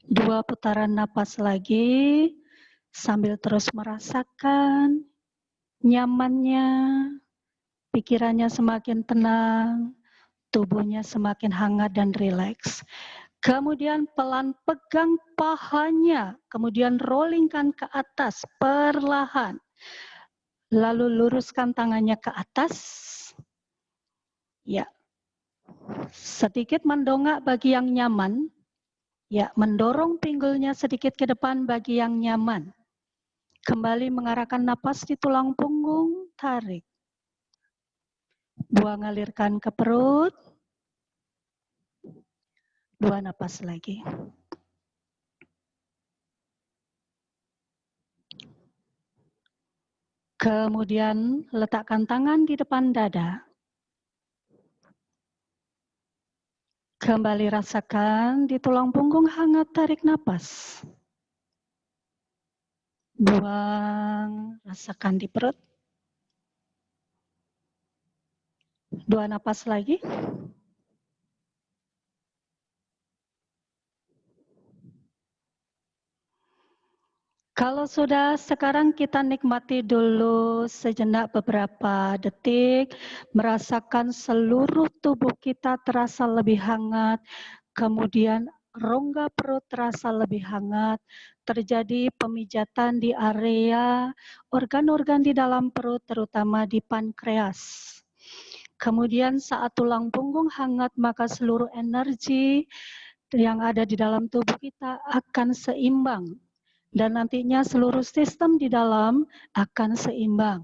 2 putaran napas lagi, sambil terus merasakan nyamannya, pikirannya semakin tenang, tubuhnya semakin hangat dan rileks. Kemudian pelan pegang pahanya, kemudian rollingkan ke atas perlahan. Lalu luruskan tangannya ke atas. Ya. Sedikit mendongak bagi yang nyaman. Ya, mendorong pinggulnya sedikit ke depan bagi yang nyaman. Kembali mengarahkan napas di tulang punggung, tarik. Buang, alirkan ke perut. 2 napas lagi. Kemudian letakkan tangan di depan dada. Kembali rasakan di tulang punggung hangat, tarik napas. Buang, rasakan di perut. 2 napas lagi. Kalau sudah, sekarang kita nikmati dulu sejenak beberapa detik, merasakan seluruh tubuh kita terasa lebih hangat, kemudian rongga perut terasa lebih hangat, terjadi pemijatan di area organ-organ di dalam perut, terutama di pankreas. Kemudian saat tulang punggung hangat, maka seluruh energi yang ada di dalam tubuh kita akan seimbang. Dan nantinya seluruh sistem di dalam akan seimbang.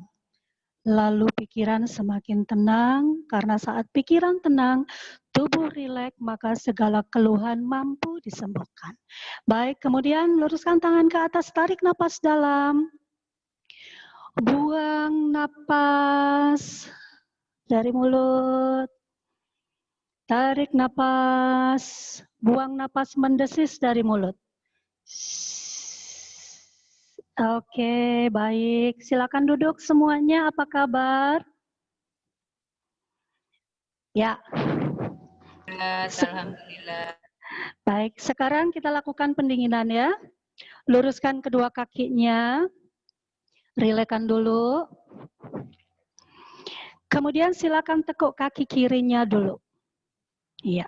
Lalu pikiran semakin tenang, karena saat pikiran tenang, tubuh rileks, maka segala keluhan mampu disembuhkan. Baik, kemudian luruskan tangan ke atas, tarik napas dalam. Buang napas dari mulut. Tarik napas, buang napas mendesis dari mulut. Oke, baik. Silakan duduk semuanya. Apa kabar? Ya. Alhamdulillah. Baik, sekarang kita lakukan pendinginan ya. Luruskan kedua kakinya. Rilekan dulu. Kemudian silakan tekuk kaki kirinya dulu. Iya.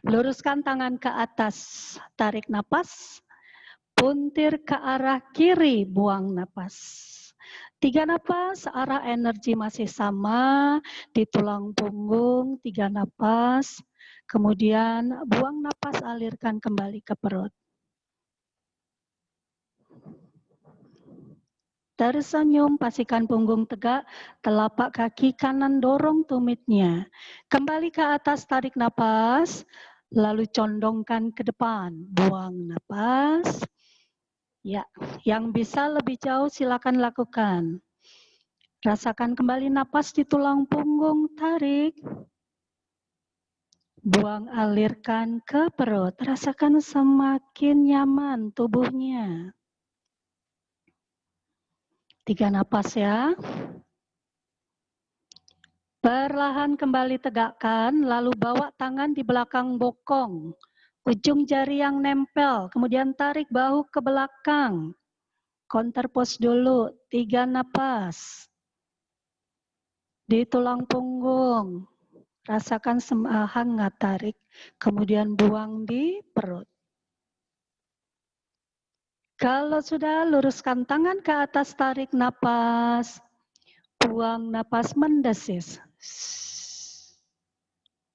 Luruskan tangan ke atas. Tarik napas. Puntir ke arah kiri, buang napas. 3 napas, arah energi masih sama, di tulang punggung, 3 napas. Kemudian buang napas, alirkan kembali ke perut. Tersenyum, pastikan punggung tegak, telapak kaki kanan dorong tumitnya. Kembali ke atas, tarik napas, lalu condongkan ke depan, buang napas. Ya, yang bisa lebih jauh silakan lakukan. Rasakan kembali napas di tulang punggung, tarik. Buang, alirkan ke perut. Rasakan semakin nyaman tubuhnya. 3 napas ya. Perlahan kembali tegakkan, lalu bawa tangan di belakang bokong. Ujung jari yang nempel, kemudian tarik bahu ke belakang. Counter pose dulu, 3 napas. Di tulang punggung, rasakan hangat, tarik. Kemudian buang di perut. Kalau sudah, luruskan tangan ke atas, tarik napas. Buang napas mendesis.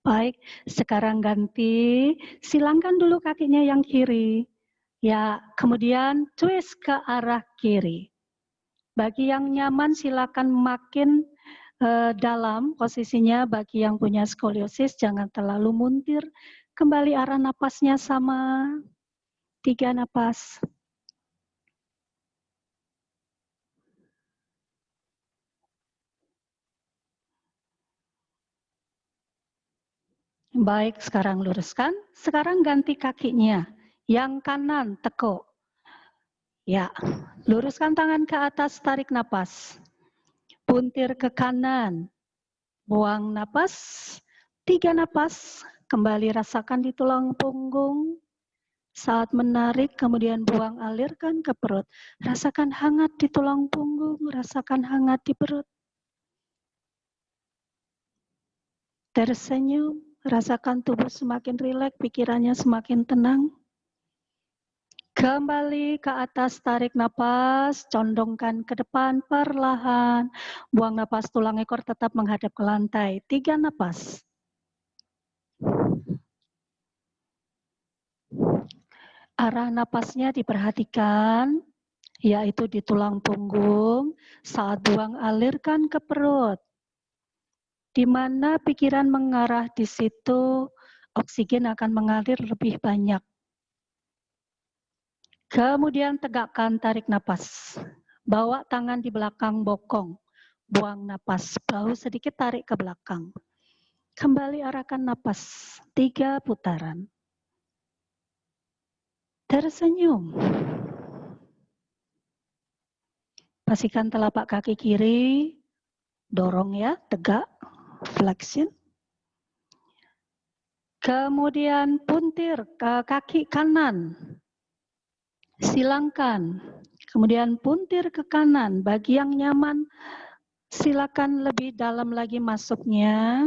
Baik, sekarang ganti. Silangkan dulu kakinya yang kiri. Ya, kemudian twist ke arah kiri. Bagi yang nyaman silakan makin dalam posisinya. Bagi yang punya skoliosis jangan terlalu muntir. Kembali arah napasnya sama. 3 napas. Baik, sekarang luruskan. Sekarang ganti kakinya. Yang kanan tekuk. Ya, luruskan tangan ke atas, tarik napas. Puntir ke kanan. Buang napas. 3 napas. Kembali rasakan di tulang punggung. Saat menarik, kemudian buang, alirkan ke perut. Rasakan hangat di tulang punggung, rasakan hangat di perut. Tersenyum, rasakan tubuh semakin rileks, pikirannya semakin tenang. Kembali ke atas, tarik napas, condongkan ke depan perlahan. Buang napas, tulang ekor tetap menghadap ke lantai. 3 napas. Arah napasnya diperhatikan, yaitu di tulang punggung. Saat buang, alirkan ke perut. Di mana pikiran mengarah di situ, oksigen akan mengalir lebih banyak. Kemudian tegakkan, tarik napas. Bawa tangan di belakang bokong. Buang napas, bahu sedikit tarik ke belakang. Kembali arahkan napas, 3 putaran. Tersenyum. Pastikan telapak kaki kiri, dorong ya, tegak, flexion. Kemudian puntir ke kaki kanan. Silangkan, kemudian puntir ke kanan, bagi yang nyaman silakan lebih dalam lagi masuknya,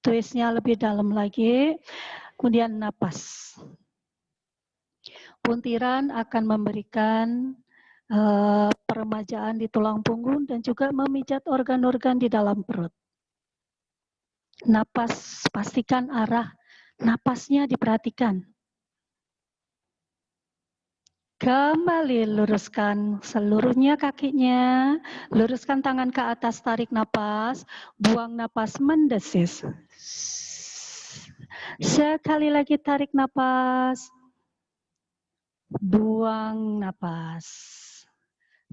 twistnya lebih dalam lagi, kemudian napas. Puntiran akan memberikan peremajaan di tulang punggung dan juga memijat organ-organ di dalam perut. Napas, pastikan arah napasnya diperhatikan. Kembali luruskan seluruhnya kakinya, luruskan tangan ke atas, tarik napas, buang napas mendesis. Sekali lagi tarik napas, buang napas.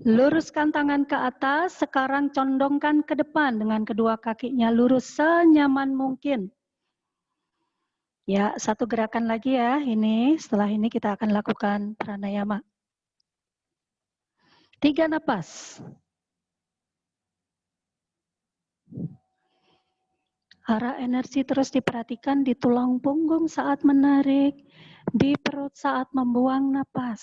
Luruskan tangan ke atas, sekarang condongkan ke depan dengan kedua kakinya lurus senyaman mungkin. Ya, satu gerakan lagi ya, ini setelah ini kita akan lakukan pranayama. 3 napas. Arah energi terus diperhatikan di tulang punggung saat menarik, di perut saat membuang napas.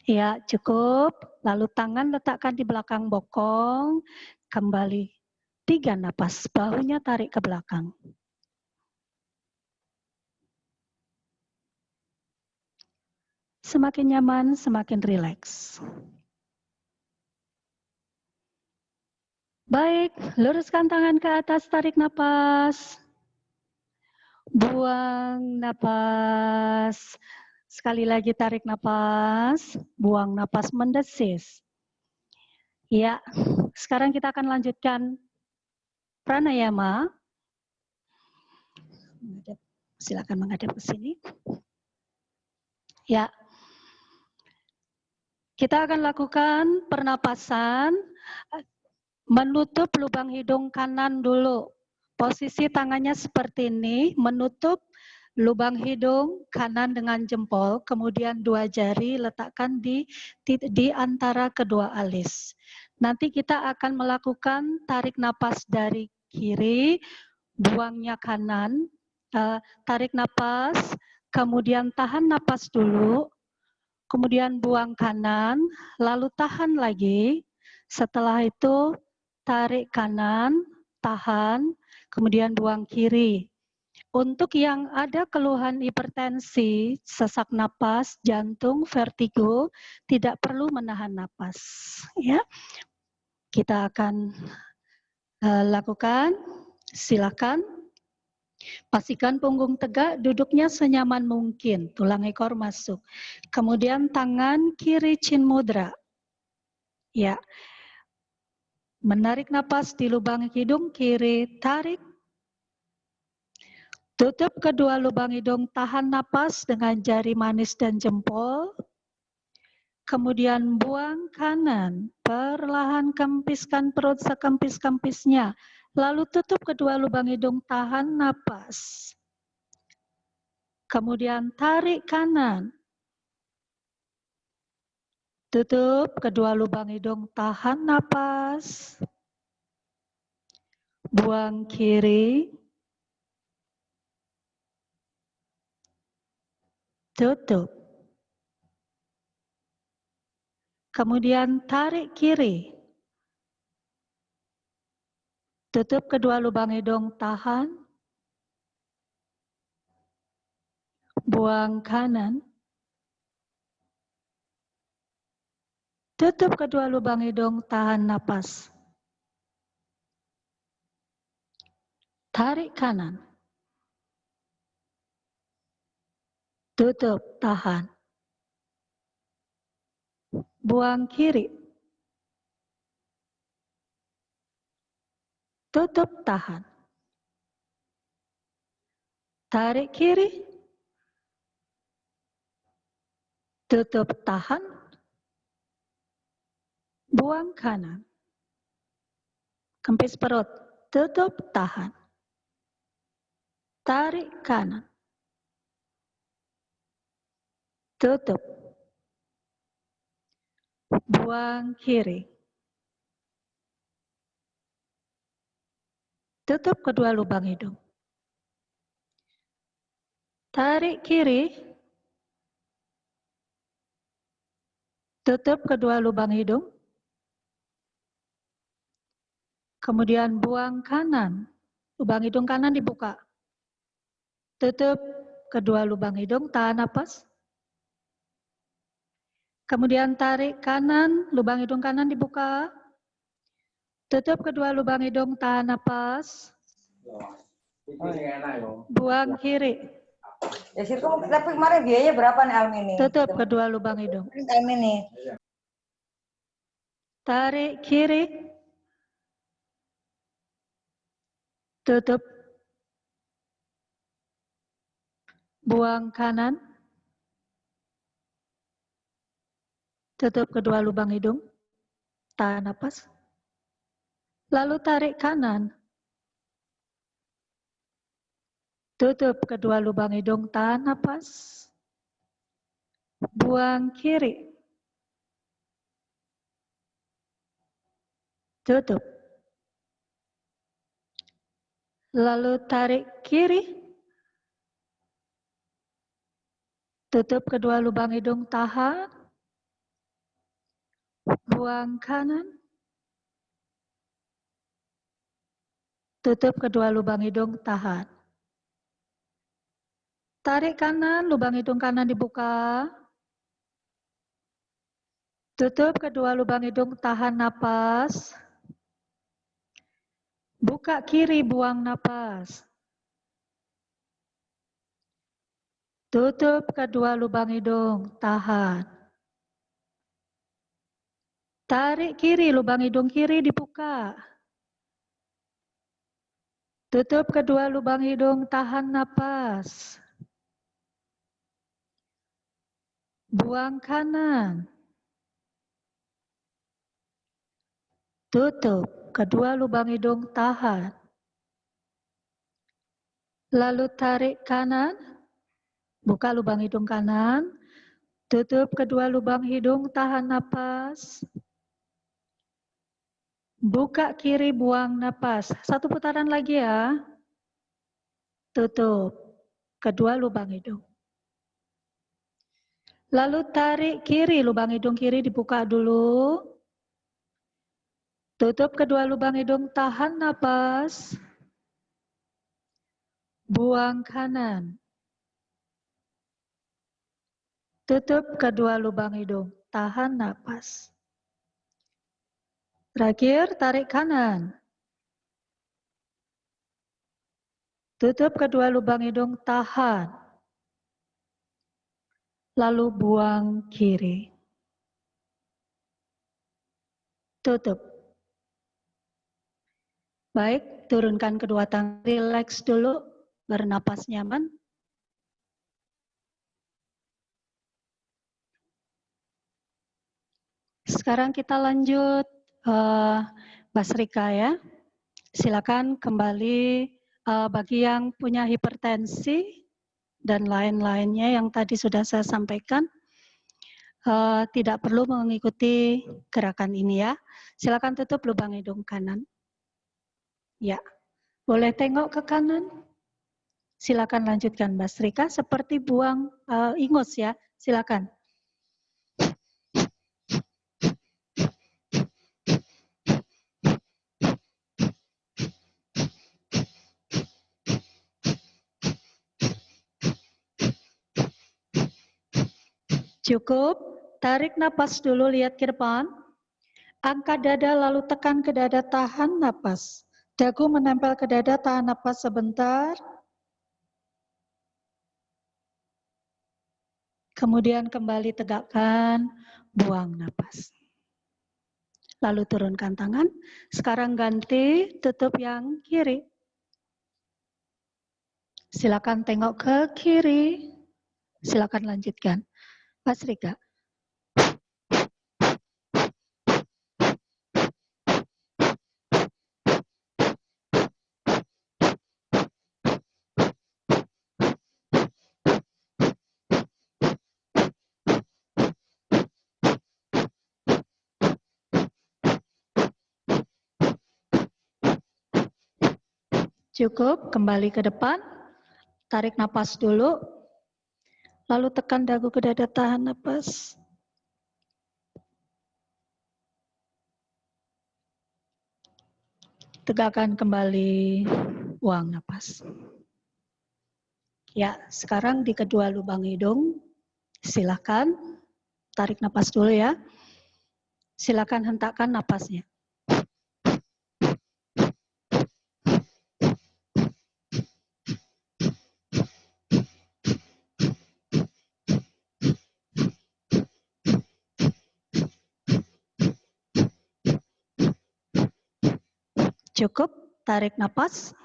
Ya, cukup. Lalu tangan letakkan di belakang bokong, kembali. 3 napas, bahunya tarik ke belakang. Semakin nyaman, semakin rileks. Baik, luruskan tangan ke atas, tarik napas. Buang napas. Sekali lagi tarik napas, buang napas mendesis. Ya, sekarang kita akan lanjutkan pranayama. Silakan menghadap ke sini. Ya, kita akan lakukan pernapasan menutup lubang hidung kanan dulu. Posisi tangannya seperti ini, menutup lubang hidung kanan dengan jempol, kemudian 2 jari letakkan di antara kedua alis. Nanti kita akan melakukan tarik napas dari kiri, buangnya kanan, tarik napas, kemudian tahan napas dulu, kemudian buang kanan, lalu tahan lagi. Setelah itu tarik kanan, tahan, kemudian buang kiri. Untuk yang ada keluhan hipertensi, sesak napas, jantung, vertigo, tidak perlu menahan napas. Ya, kita akan lakukan. Silakan. Pastikan punggung tegak, duduknya senyaman mungkin, tulang ekor masuk. Kemudian tangan kiri chin mudra. Ya, menarik napas di lubang hidung kiri, tarik. Tutup kedua lubang hidung, tahan napas dengan jari manis dan jempol. Kemudian buang kanan, perlahan kempiskan perut sekempis-kempisnya. Lalu tutup kedua lubang hidung, tahan napas. Kemudian tarik kanan. Tutup kedua lubang hidung, tahan napas. Buang kiri. Tutup. Kemudian tarik kiri. Tutup kedua lubang hidung, tahan. Buang kanan. Tutup kedua lubang hidung, tahan napas. Tarik kanan. Tutup, tahan. Buang kiri. Tutup, tahan. Tarik kiri. Tutup, tahan. Buang kanan. Kempis perut. Tutup, tahan. Tarik kanan. Tutup. Buang kiri. Tutup kedua lubang hidung. Tarik kiri. Tutup kedua lubang hidung. Kemudian buang kanan. Lubang hidung kanan dibuka. Tutup kedua lubang hidung, tahan napas. Kemudian tarik kanan, lubang hidung kanan dibuka. Tutup kedua lubang hidung, tahan napas. Buang kiri. Ya situ tapi kemarin biayanya berapa nih Almini? Tutup kedua lubang hidung. Almini. Tarik kiri. Tutup. Buang kanan. Tutup kedua lubang hidung. Tahan napas. Lalu tarik kanan. Tutup kedua lubang hidung, tahan napas. Buang kiri. Tutup. Lalu tarik kiri. Tutup kedua lubang hidung, tahan. Buang kanan. Tutup kedua lubang hidung, tahan. Tarik kanan, lubang hidung kanan dibuka. Tutup kedua lubang hidung, tahan napas. Buka kiri, buang napas. Tutup kedua lubang hidung, tahan. Tarik kiri, lubang hidung kiri dibuka. Tutup kedua lubang hidung, tahan napas. Buang kanan. Tutup kedua lubang hidung, tahan. Lalu tarik kanan. Buka lubang hidung kanan. Tutup kedua lubang hidung, tahan napas. Buka kiri, buang napas. Satu putaran lagi ya. Tutup kedua lubang hidung. Lalu tarik kiri, lubang hidung kiri dibuka dulu. Tutup kedua lubang hidung, tahan napas. Buang kanan. Tutup kedua lubang hidung, tahan napas. Terakhir, tarik kanan. Tutup kedua lubang hidung, tahan. Lalu buang kiri. Tutup. Baik, turunkan kedua tangan, rileks dulu, bernapas nyaman. Sekarang kita lanjut, Mbak Rika ya. Silakan kembali bagi yang punya hipertensi dan lain-lainnya yang tadi sudah saya sampaikan, tidak perlu mengikuti gerakan ini ya. Silakan tutup lubang hidung kanan. Ya, boleh tengok ke kanan. Silakan lanjutkan Mbak Rika, seperti buang ingus ya. Silakan. Cukup. Tarik napas dulu, lihat ke depan. Angkat dada lalu tekan ke dada, tahan napas. Dagu menempel ke dada, tahan napas sebentar. Kemudian kembali tegakkan, buang napas. Lalu turunkan tangan. Sekarang ganti, tutup yang kiri. Silakan tengok ke kiri. Silakan lanjutkan. Mas Rika. Cukup, kembali ke depan. Tarik napas dulu. Lalu tekan dagu ke dada, tahan napas. Tegakkan kembali, buang napas. Ya, sekarang di kedua lubang hidung, silakan tarik napas dulu ya. Silakan hentakkan napasnya. Cukup, tarik napas.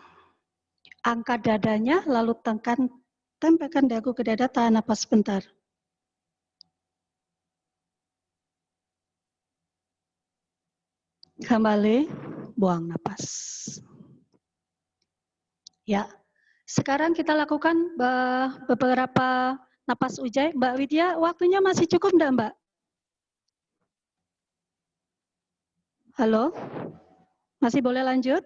Angkat dadanya, lalu tempelkan dagu ke dada, tahan napas sebentar. Kembali, buang napas. Ya, sekarang kita lakukan beberapa napas ujai. Mbak Widya, waktunya masih cukup enggak, Mbak? Halo? Masih boleh lanjut?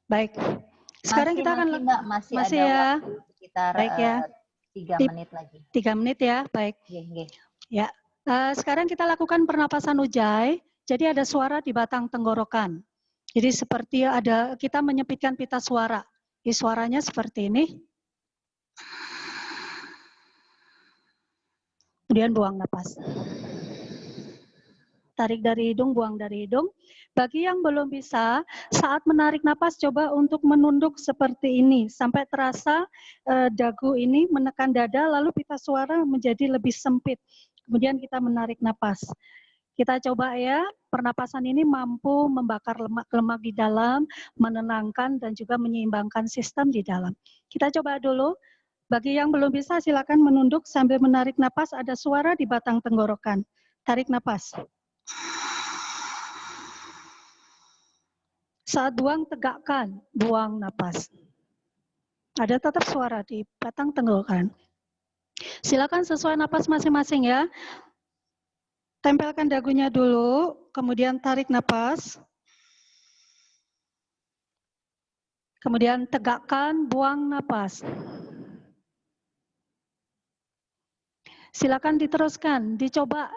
Baik. Sekarang kita akan Mbak, masih ada ya. waktu sekitar Baik ya. 3 menit lagi. 3 menit ya, baik. Ya. Sekarang kita lakukan pernapasan ujai. Jadi ada suara di batang tenggorokan. Jadi seperti kita menyempitkan pita suara. Di suaranya seperti ini. Kemudian buang napas. Tarik dari hidung, buang dari hidung. Bagi yang belum bisa, saat menarik napas coba untuk menunduk seperti ini. Sampai terasa dagu ini menekan dada, lalu pita suara menjadi lebih sempit. Kemudian kita menarik napas. Kita coba ya, pernapasan ini mampu membakar lemak-lemak di dalam, menenangkan dan juga menyeimbangkan sistem di dalam. Kita coba dulu. Bagi yang belum bisa, silakan menunduk sambil menarik napas. Ada suara di batang tenggorokan. Tarik napas. Saat buang, tegakkan, buang napas. Ada tetap suara di batang tenggorokan. Silakan sesuai napas masing-masing ya. Tempelkan dagunya dulu, kemudian tarik napas. Kemudian tegakkan, buang napas. Silakan diteruskan, dicoba.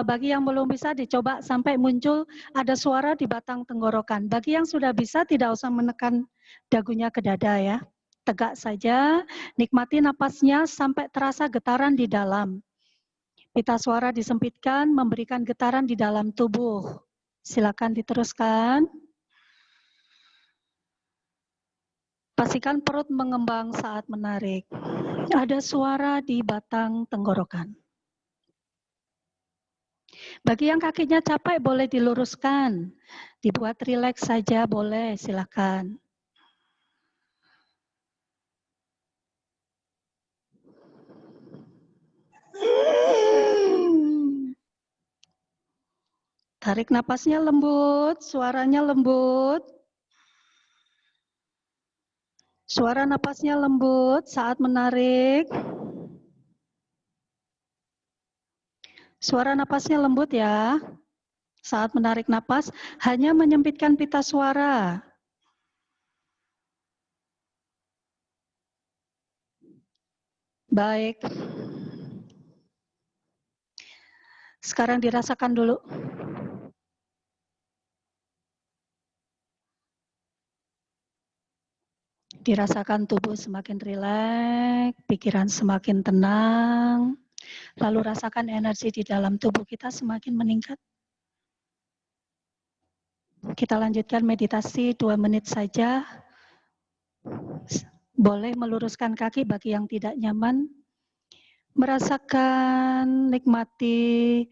Bagi yang belum bisa dicoba sampai muncul ada suara di batang tenggorokan. Bagi yang sudah bisa tidak usah menekan dagunya ke dada ya. Tegak saja, nikmati napasnya sampai terasa getaran di dalam. Pita suara disempitkan, memberikan getaran di dalam tubuh. Silakan diteruskan. Pastikan perut mengembang saat menarik. Ada suara di batang tenggorokan. Bagi yang kakinya capek boleh diluruskan, dibuat rileks saja boleh, silakan. Tarik napasnya lembut, suaranya lembut. Suara napasnya lembut saat menarik. Suara napasnya lembut ya. Saat menarik napas, hanya menyempitkan pita suara. Baik. Sekarang dirasakan dulu. Dirasakan tubuh semakin rileks, pikiran semakin tenang, lalu rasakan energi di dalam tubuh kita semakin meningkat. Kita lanjutkan meditasi 2 menit saja. Boleh meluruskan kaki bagi yang tidak nyaman. Merasakan, nikmati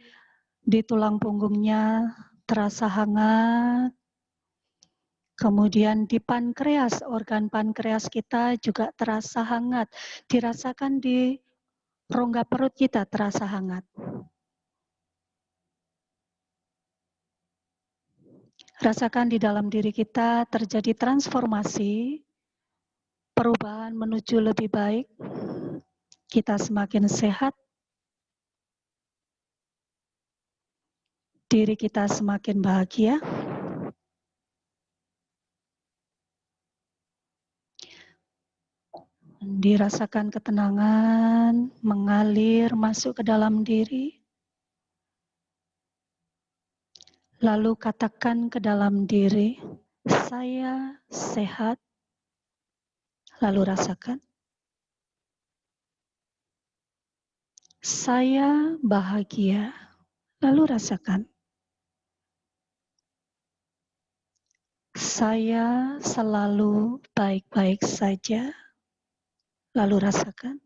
di tulang punggungnya terasa hangat. Kemudian di pankreas, organ pankreas kita juga terasa hangat. Dirasakan di rongga perut kita terasa hangat. Rasakan di dalam diri kita terjadi transformasi, perubahan menuju lebih baik. Kita semakin sehat, diri kita semakin bahagia. Dirasakan ketenangan mengalir masuk ke dalam diri. Lalu katakan ke dalam diri, saya sehat. Lalu rasakan, saya bahagia. Lalu rasakan, saya selalu baik-baik saja. Lalu rasakan,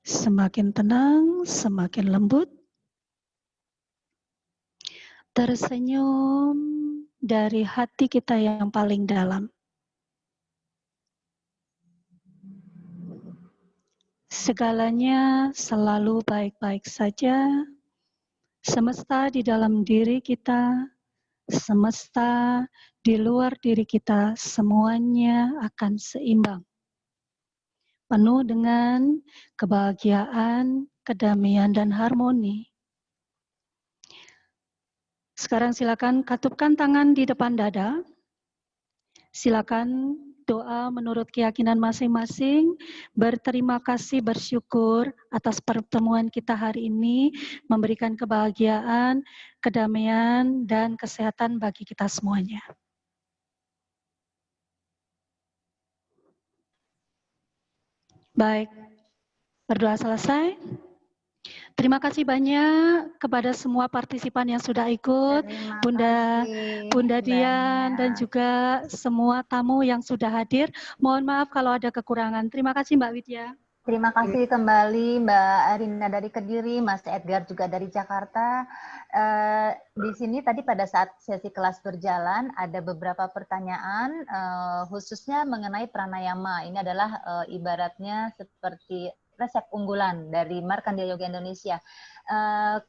semakin tenang, semakin lembut. Tersenyum dari hati kita yang paling dalam. Segalanya selalu baik-baik saja. Semesta di dalam diri kita, semesta di luar diri kita, semuanya akan seimbang. Penuh dengan kebahagiaan, kedamaian, dan harmoni. Sekarang silakan katupkan tangan di depan dada. Silakan doa menurut keyakinan masing-masing. Berterima kasih, bersyukur atas pertemuan kita hari ini, memberikan kebahagiaan, kedamaian, dan kesehatan bagi kita semuanya. Baik, berdoa selesai. Terima kasih banyak kepada semua partisipan yang sudah ikut, Bunda Dian, dan juga semua tamu yang sudah hadir. Mohon maaf kalau ada kekurangan. Terima kasih Mbak Widya. Terima kasih kembali Mbak Arina dari Kediri, Mas Edgar juga dari Jakarta. Di sini tadi pada saat sesi kelas berjalan ada beberapa pertanyaan khususnya mengenai pranayama. Ini adalah ibaratnya seperti resep unggulan dari Markandeya Yoga Indonesia.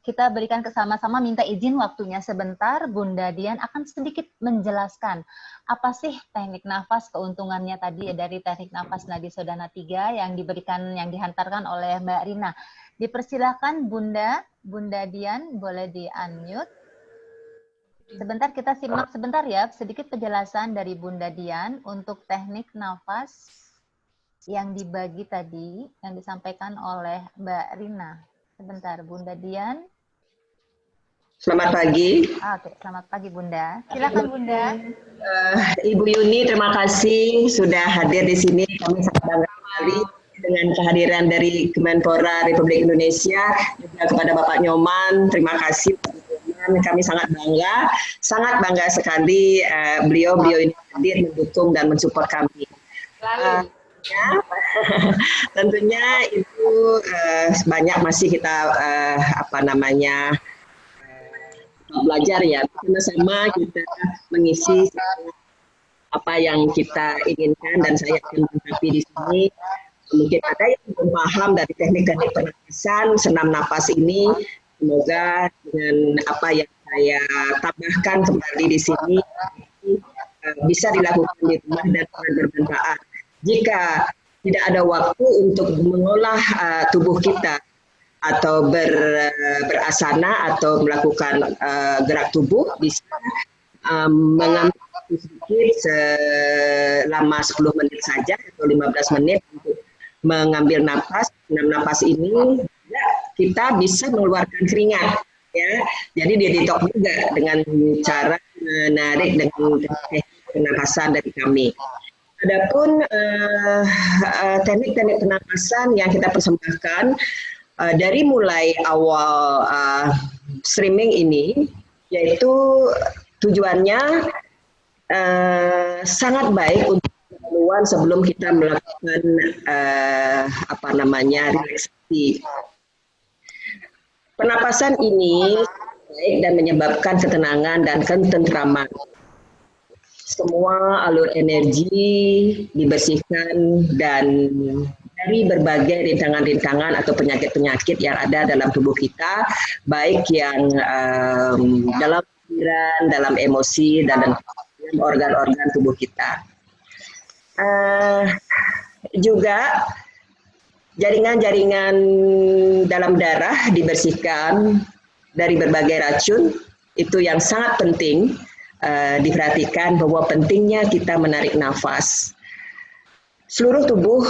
Kita berikan sama-sama, minta izin waktunya sebentar. Bunda Dian akan sedikit menjelaskan apa sih teknik nafas, keuntungannya tadi dari teknik nafas Nadi Sodana 3 yang diberikan, yang dihantarkan oleh Mbak Rina. Dipersilakan Bunda Dian, boleh di-unmute. Sebentar kita simak sebentar ya, sedikit penjelasan dari Bunda Dian untuk teknik nafas yang dibagi tadi, yang disampaikan oleh Mbak Rina. Sebentar, Bunda Dian. Selamat pagi. Oke, selamat pagi Bunda. Silakan Bunda. Ibu Yuni, terima kasih sudah hadir di sini. Kami sangat bangga sekali dengan kehadiran dari Kemenpora Republik Indonesia. Juga kepada Bapak Nyoman, terima kasih. Kami sangat bangga sekali beliau ini hadir, mendukung dan mensupport kami. Tentunya itu banyak masih kita belajar ya, sama-sama kita mengisi apa yang kita inginkan, dan saya akan menanggapi di sini. Mungkin ada yang belum paham dari teknik-teknik pernapasan, senam nafas ini. Semoga dengan apa yang saya tambahkan kembali di sini bisa dilakukan di rumah dan sangat bermanfaat. Jika tidak ada waktu untuk mengolah tubuh kita atau berasana atau melakukan gerak tubuh, bisa mengambil sedikit selama 10 menit saja atau 15 menit untuk mengambil nafas. Napas ini kita bisa mengeluarkan keringat. Ya, jadi detox juga dengan cara menarik dengan pernapasan dari kami. Adapun teknik-teknik pernapasan yang kita persembahkan dari mulai awal streaming ini, yaitu tujuannya sangat baik untuk pengetahuan sebelum kita melakukan relaksasi. Pernapasan ini baik dan menyebabkan ketenangan dan ketentraman. Semua alur energi dibersihkan dan dari berbagai rintangan-rintangan atau penyakit-penyakit yang ada dalam tubuh kita, baik yang dalam pikiran, dalam emosi, dan dalam organ-organ tubuh kita. Juga jaringan-jaringan dalam darah dibersihkan dari berbagai racun, itu yang sangat penting diperhatikan bahwa pentingnya kita menarik nafas. Seluruh tubuh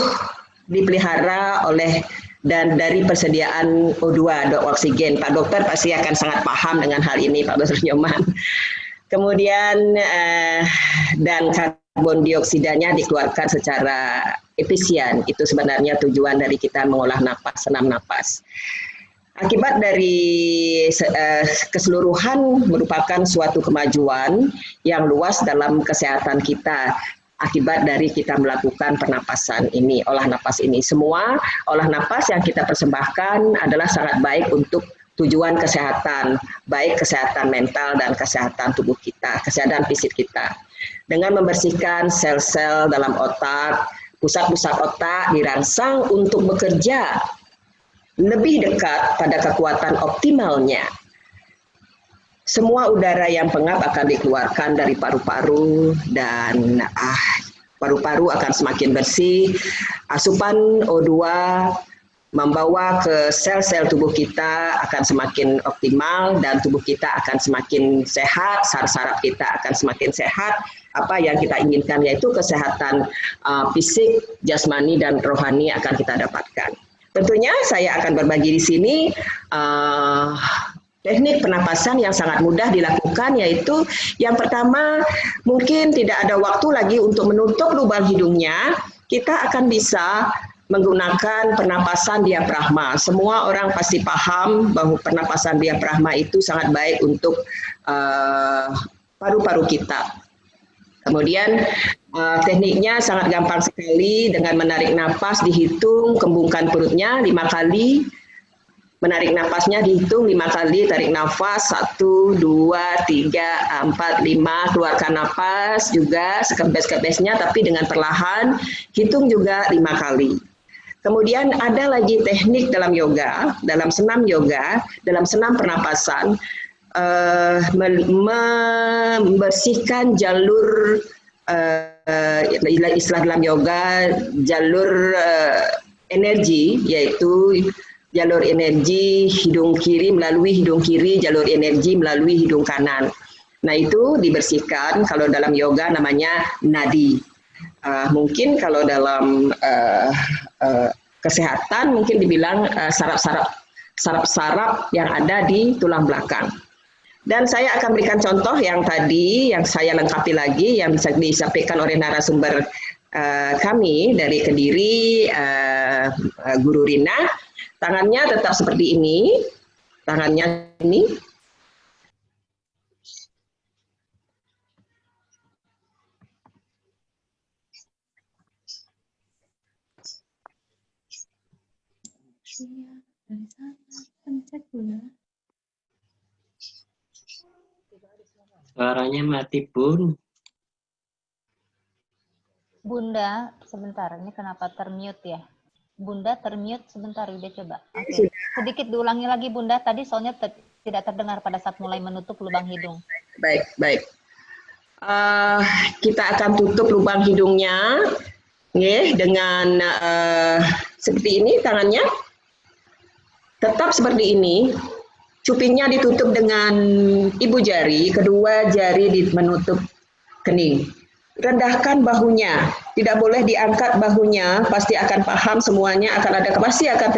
dipelihara oleh dan dari persediaan O2, oksigen. Pak Dokter pasti akan sangat paham dengan hal ini, Pak Dr. Nyoman. Kemudian dan karbon dioksidanya dikeluarkan secara efisien. Itu sebenarnya tujuan dari kita mengolah napas, senam napas. Akibat dari keseluruhan merupakan suatu kemajuan yang luas dalam kesehatan kita. Akibat dari kita melakukan pernapasan ini, olah napas ini. Semua olah napas yang kita persembahkan adalah sangat baik untuk tujuan kesehatan, baik kesehatan mental dan kesehatan tubuh kita, kesehatan fisik kita. Dengan membersihkan sel-sel dalam otak, pusat-pusat otak dirangsang untuk bekerja lebih dekat pada kekuatan optimalnya. Semua udara yang pengap akan dikeluarkan dari paru-paru dan paru-paru akan semakin bersih. Asupan O2 membawa ke sel-sel tubuh kita akan semakin optimal dan tubuh kita akan semakin sehat, saraf-saraf kita akan semakin sehat. Apa yang kita inginkan yaitu kesehatan fisik, jasmani dan rohani akan kita dapatkan. Tentunya saya akan berbagi di sini teknik pernapasan yang sangat mudah dilakukan, yaitu yang pertama, mungkin tidak ada waktu lagi untuk menutup lubang hidungnya, kita akan bisa menggunakan pernapasan diafragma. Semua orang pasti paham bahwa pernapasan diafragma itu sangat baik untuk paru-paru kita. Kemudian tekniknya sangat gampang sekali, dengan menarik napas dihitung, kembungkan perutnya 5 kali, menarik napasnya dihitung 5 kali, tarik nafas 1, 2, 3, 4, 5, keluarkan napas juga sekebes-kebesnya tapi dengan perlahan, hitung juga 5 kali. Kemudian ada lagi teknik dalam yoga, dalam senam yoga, dalam senam pernapasan, membersihkan jalur istilah dalam yoga jalur energi, yaitu jalur energi hidung kiri melalui hidung kiri, jalur energi melalui hidung kanan. Nah itu dibersihkan, kalau dalam yoga namanya nadi. Mungkin kalau dalam kesehatan mungkin dibilang saraf-saraf yang ada di tulang belakang. Dan saya akan berikan contoh yang tadi, yang saya lengkapi lagi, yang bisa disampaikan oleh narasumber kami dari Kediri, Guru Rina. Tangannya tetap seperti ini, tangannya ini. Suaranya mati, Bun. Bunda, sebentar. Ini kenapa termute ya? Bunda termute sebentar, udah coba. Oke. Sedikit diulangi lagi Bunda. Tadi soalnya tidak terdengar pada saat mulai menutup lubang hidung. Baik. Kita akan tutup lubang hidungnya, dengan seperti ini tangannya. Tetap seperti ini. Cupingnya ditutup dengan ibu jari, kedua jari menutup kening. rendahkan bahunya, tidak boleh diangkat bahunya, pasti akan paham semuanya, pasti akan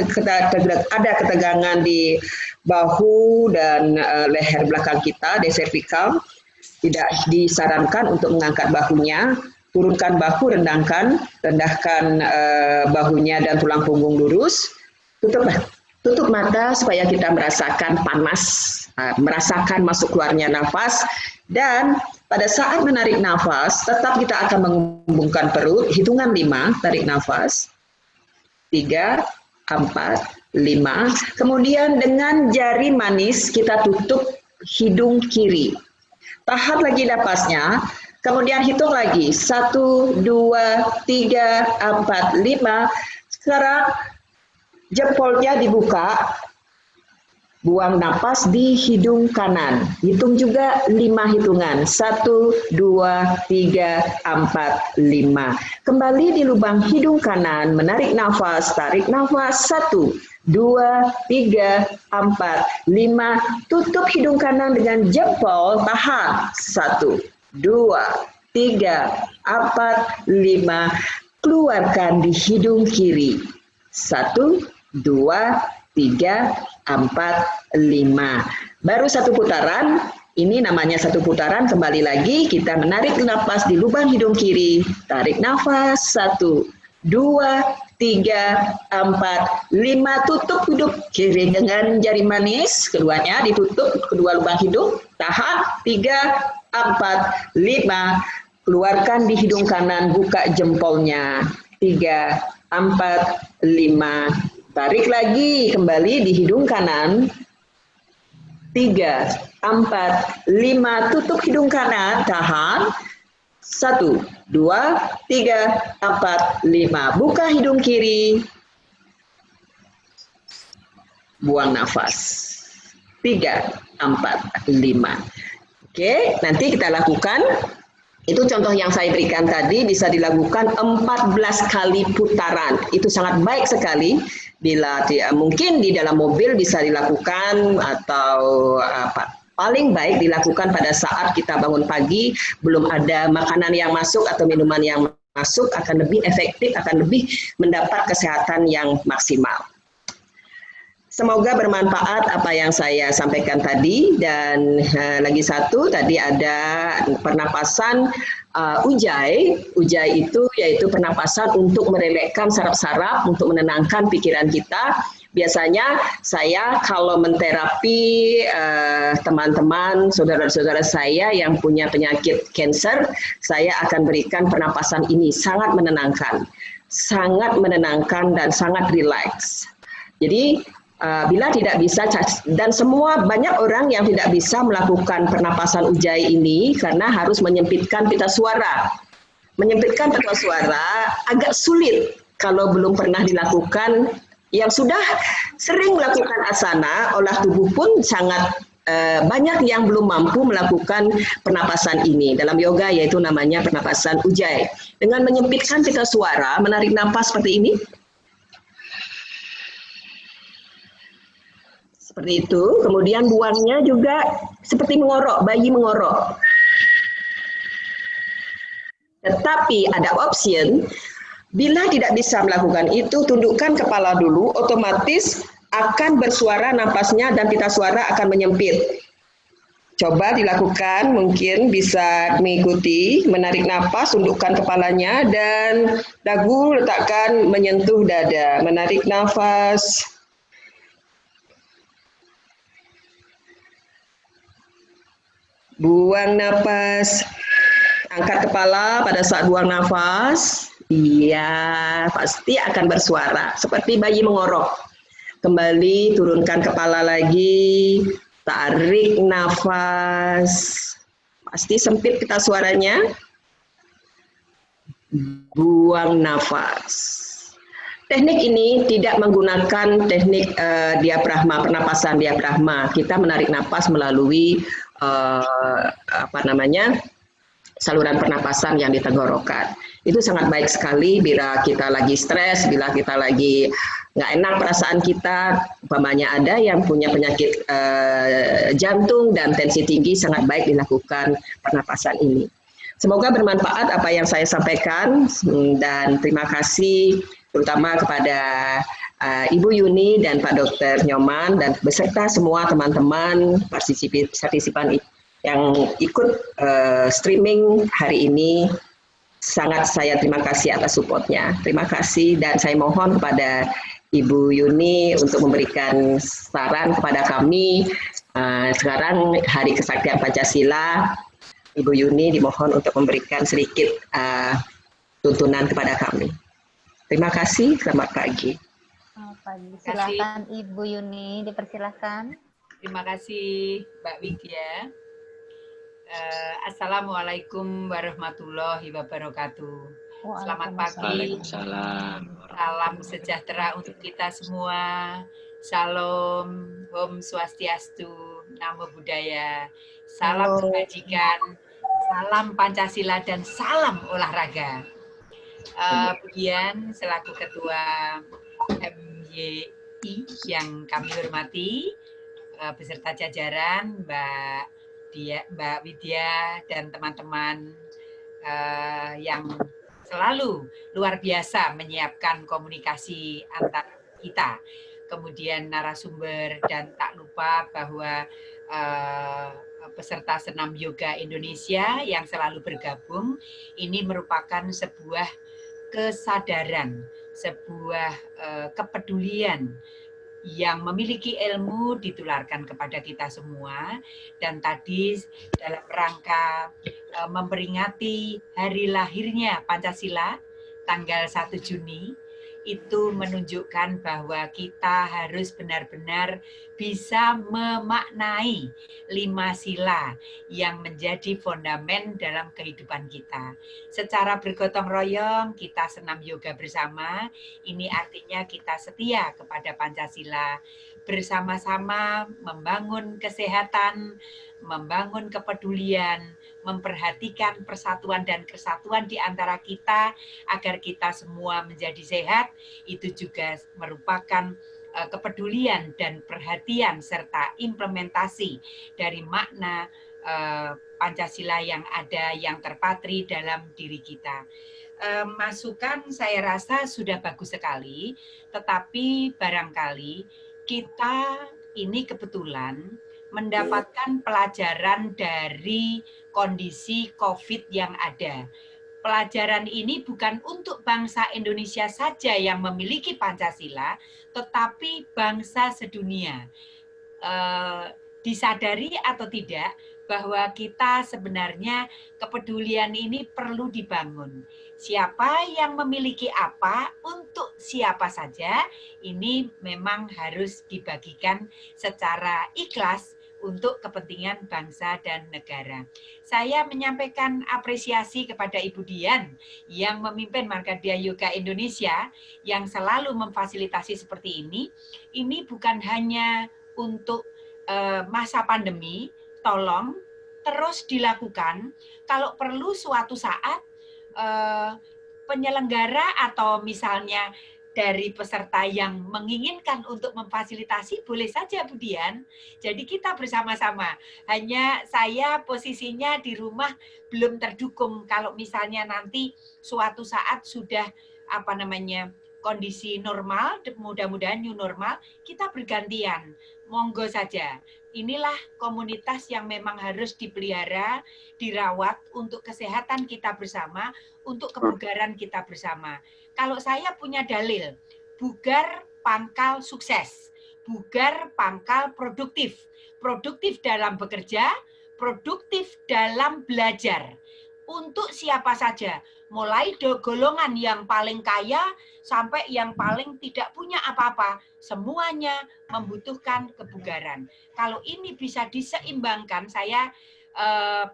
ada ketegangan di bahu dan leher belakang kita, di cervical. Tidak disarankan untuk mengangkat bahunya, turunkan bahu, rendahkan bahunya dan tulang punggung lurus, tutup mata supaya kita merasakan panas, merasakan masuk keluarnya nafas, dan pada saat menarik nafas, tetap kita akan mengembungkan perut, hitungan 5, tarik nafas, 3, 4, 5, kemudian dengan jari manis kita tutup hidung kiri. Tahan lagi napasnya, kemudian hitung lagi, 1, 2, 3, 4, 5, sekarang jempolnya dibuka, buang napas di hidung kanan. Hitung juga 5 hitungan. 1, 2, 3, 4, 5. Kembali di lubang hidung kanan, menarik nafas, tarik nafas. 1, 2, 3, 4, 5. Tutup hidung kanan dengan jempol, tahan. 1, 2, 3, 4, 5. Keluarkan di hidung kiri. 1, 2, 3, 4, 5. Baru satu putaran, ini namanya satu putaran, kembali lagi kita menarik nafas di lubang hidung kiri, tarik nafas, 1, 2, 3, 4, 5, tutup hidung kiri dengan jari manis, keduanya ditutup, kedua lubang hidung, tahan, 3, 4, 5, keluarkan di hidung kanan, buka jempolnya, 3, 4, 5, tarik lagi, kembali di hidung kanan, 3, 4, 5, tutup hidung kanan, tahan, 1, 2, 3, 4, 5, buka hidung kiri, buang nafas, 3, 4, 5. Oke, nanti kita lakukan. Itu contoh yang saya berikan tadi, bisa dilakukan 14 kali putaran. Itu sangat baik sekali. Bila mungkin di dalam mobil bisa dilakukan, atau paling baik dilakukan pada saat kita bangun pagi, belum ada makanan yang masuk atau minuman yang masuk, akan lebih efektif, akan lebih mendapat kesehatan yang maksimal. Semoga bermanfaat apa yang saya sampaikan tadi, dan lagi satu tadi ada pernapasan ujjayi. Ujjayi itu yaitu pernapasan untuk merelekkan saraf-saraf, untuk menenangkan pikiran kita. Biasanya saya kalau menterapi teman-teman, saudara-saudara saya yang punya penyakit kanker, saya akan berikan pernapasan ini, sangat menenangkan dan sangat rileks. Jadi bila tidak bisa, dan banyak orang yang tidak bisa melakukan pernapasan ujjayi ini karena harus menyempitkan pita suara. Menyempitkan pita suara agak sulit kalau belum pernah dilakukan. Yang sudah sering melakukan asana, olah tubuh pun sangat banyak yang belum mampu melakukan pernapasan ini. Dalam yoga yaitu namanya pernapasan ujjayi. Dengan menyempitkan pita suara, menarik napas seperti ini. Seperti itu, kemudian buangnya juga seperti mengorok, bayi mengorok. Tetapi ada option, bila tidak bisa melakukan itu, tundukkan kepala dulu, otomatis akan bersuara napasnya dan pita suara akan menyempit. Coba dilakukan, mungkin bisa mengikuti, menarik napas, tundukkan kepalanya, dan dagu letakkan menyentuh dada, menarik nafas. Buang napas, angkat kepala pada saat buang nafas. Iya, pasti akan bersuara seperti bayi mengorok. Kembali turunkan kepala lagi, tarik nafas. Pasti sempit pita suaranya. Buang nafas. Teknik ini tidak menggunakan teknik diafragma, pernapasan diafragma. Kita menarik napas melalui saluran pernapasan yang di tenggorokan. Itu sangat baik sekali bila kita lagi stres, bila kita lagi nggak enak perasaan kita, umpamanya ada yang punya penyakit jantung dan tensi tinggi, sangat baik dilakukan pernapasan ini. Semoga bermanfaat apa yang saya sampaikan dan terima kasih terutama kepada Ibu Yuni dan Pak Dr. Nyoman dan beserta semua teman-teman partisipan yang ikut streaming hari ini. Sangat saya terima kasih atas supportnya. Terima kasih dan saya mohon kepada Ibu Yuni untuk memberikan saran kepada kami. Sekarang Hari Kesaktian Pancasila. Ibu Yuni dimohon untuk memberikan sedikit tuntunan kepada kami. Terima kasih, selamat pagi. Selamat pagi. Silakan Ibu Yuni, dipersilahkan. Terima kasih Mbak Widya. Assalamualaikum warahmatullahi wabarakatuh. Selamat pagi. Salam sejahtera untuk kita semua. Shalom, Om Swastiastu, Namo Buddhaya. Salam kebajikan, salam Pancasila, dan salam olahraga. Kemudian selaku Ketua MYI yang kami hormati, beserta jajaran Mbak Widya dan teman-teman yang selalu luar biasa menyiapkan komunikasi antar kita. Kemudian narasumber dan tak lupa bahwa peserta senam yoga Indonesia yang selalu bergabung, ini merupakan sebuah kesadaran, sebuah kepedulian yang memiliki ilmu ditularkan kepada kita semua. Dan tadi dalam rangka memperingati hari lahirnya Pancasila tanggal 1 Juni, itu menunjukkan bahwa kita harus benar-benar bisa memaknai 5 sila yang menjadi fondamen dalam kehidupan kita. Secara bergotong royong kita senam yoga bersama, ini artinya kita setia kepada Pancasila, bersama-sama membangun kesehatan, membangun kepedulian, memperhatikan persatuan dan kesatuan di antara kita agar kita semua menjadi sehat. Itu juga merupakan kepedulian dan perhatian serta implementasi dari makna Pancasila yang ada, yang terpatri dalam diri kita. Masukan saya rasa sudah bagus sekali, tetapi barangkali kita ini kebetulan mendapatkan pelajaran dari kondisi COVID yang ada. Pelajaran ini bukan untuk bangsa Indonesia saja yang memiliki Pancasila, tetapi bangsa sedunia. Disadari atau tidak bahwa kita sebenarnya kepedulian ini perlu dibangun. Siapa yang memiliki apa untuk siapa saja, ini memang harus dibagikan secara ikhlas untuk kepentingan bangsa dan negara. Saya menyampaikan apresiasi kepada Ibu Dian yang memimpin Margadia Yoga Indonesia yang selalu memfasilitasi seperti ini. Ini bukan hanya untuk masa pandemi, tolong terus dilakukan. Kalau perlu suatu saat penyelenggara atau misalnya dari peserta yang menginginkan untuk memfasilitasi, boleh saja Bu Dian. Jadi kita bersama-sama. Hanya saya posisinya di rumah belum terdukung. Kalau misalnya nanti suatu saat sudah kondisi normal, mudah-mudahan new normal, kita bergantian. Monggo saja. Inilah komunitas yang memang harus dipelihara, dirawat untuk kesehatan kita bersama, untuk kebugaran kita bersama. Kalau saya punya dalil, bugar pangkal sukses, bugar pangkal produktif, produktif dalam bekerja, produktif dalam belajar. Untuk siapa saja, mulai golongan yang paling kaya sampai yang paling tidak punya apa-apa, semuanya membutuhkan kebugaran. Kalau ini bisa diseimbangkan, saya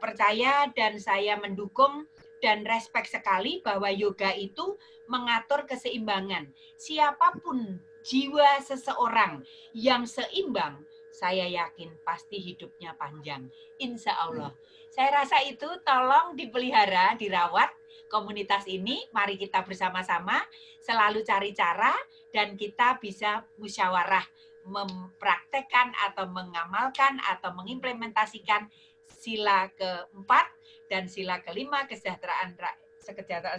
percaya dan saya mendukung dan respect sekali bahwa yoga itu mengatur keseimbangan. Siapapun jiwa seseorang yang seimbang, saya yakin pasti hidupnya panjang. Insya Allah. Saya rasa itu tolong dipelihara, dirawat komunitas ini. Mari kita bersama-sama selalu cari cara dan kita bisa musyawarah mempraktekkan atau mengamalkan atau mengimplementasikan sila keempat dan sila kelima kesejahteraan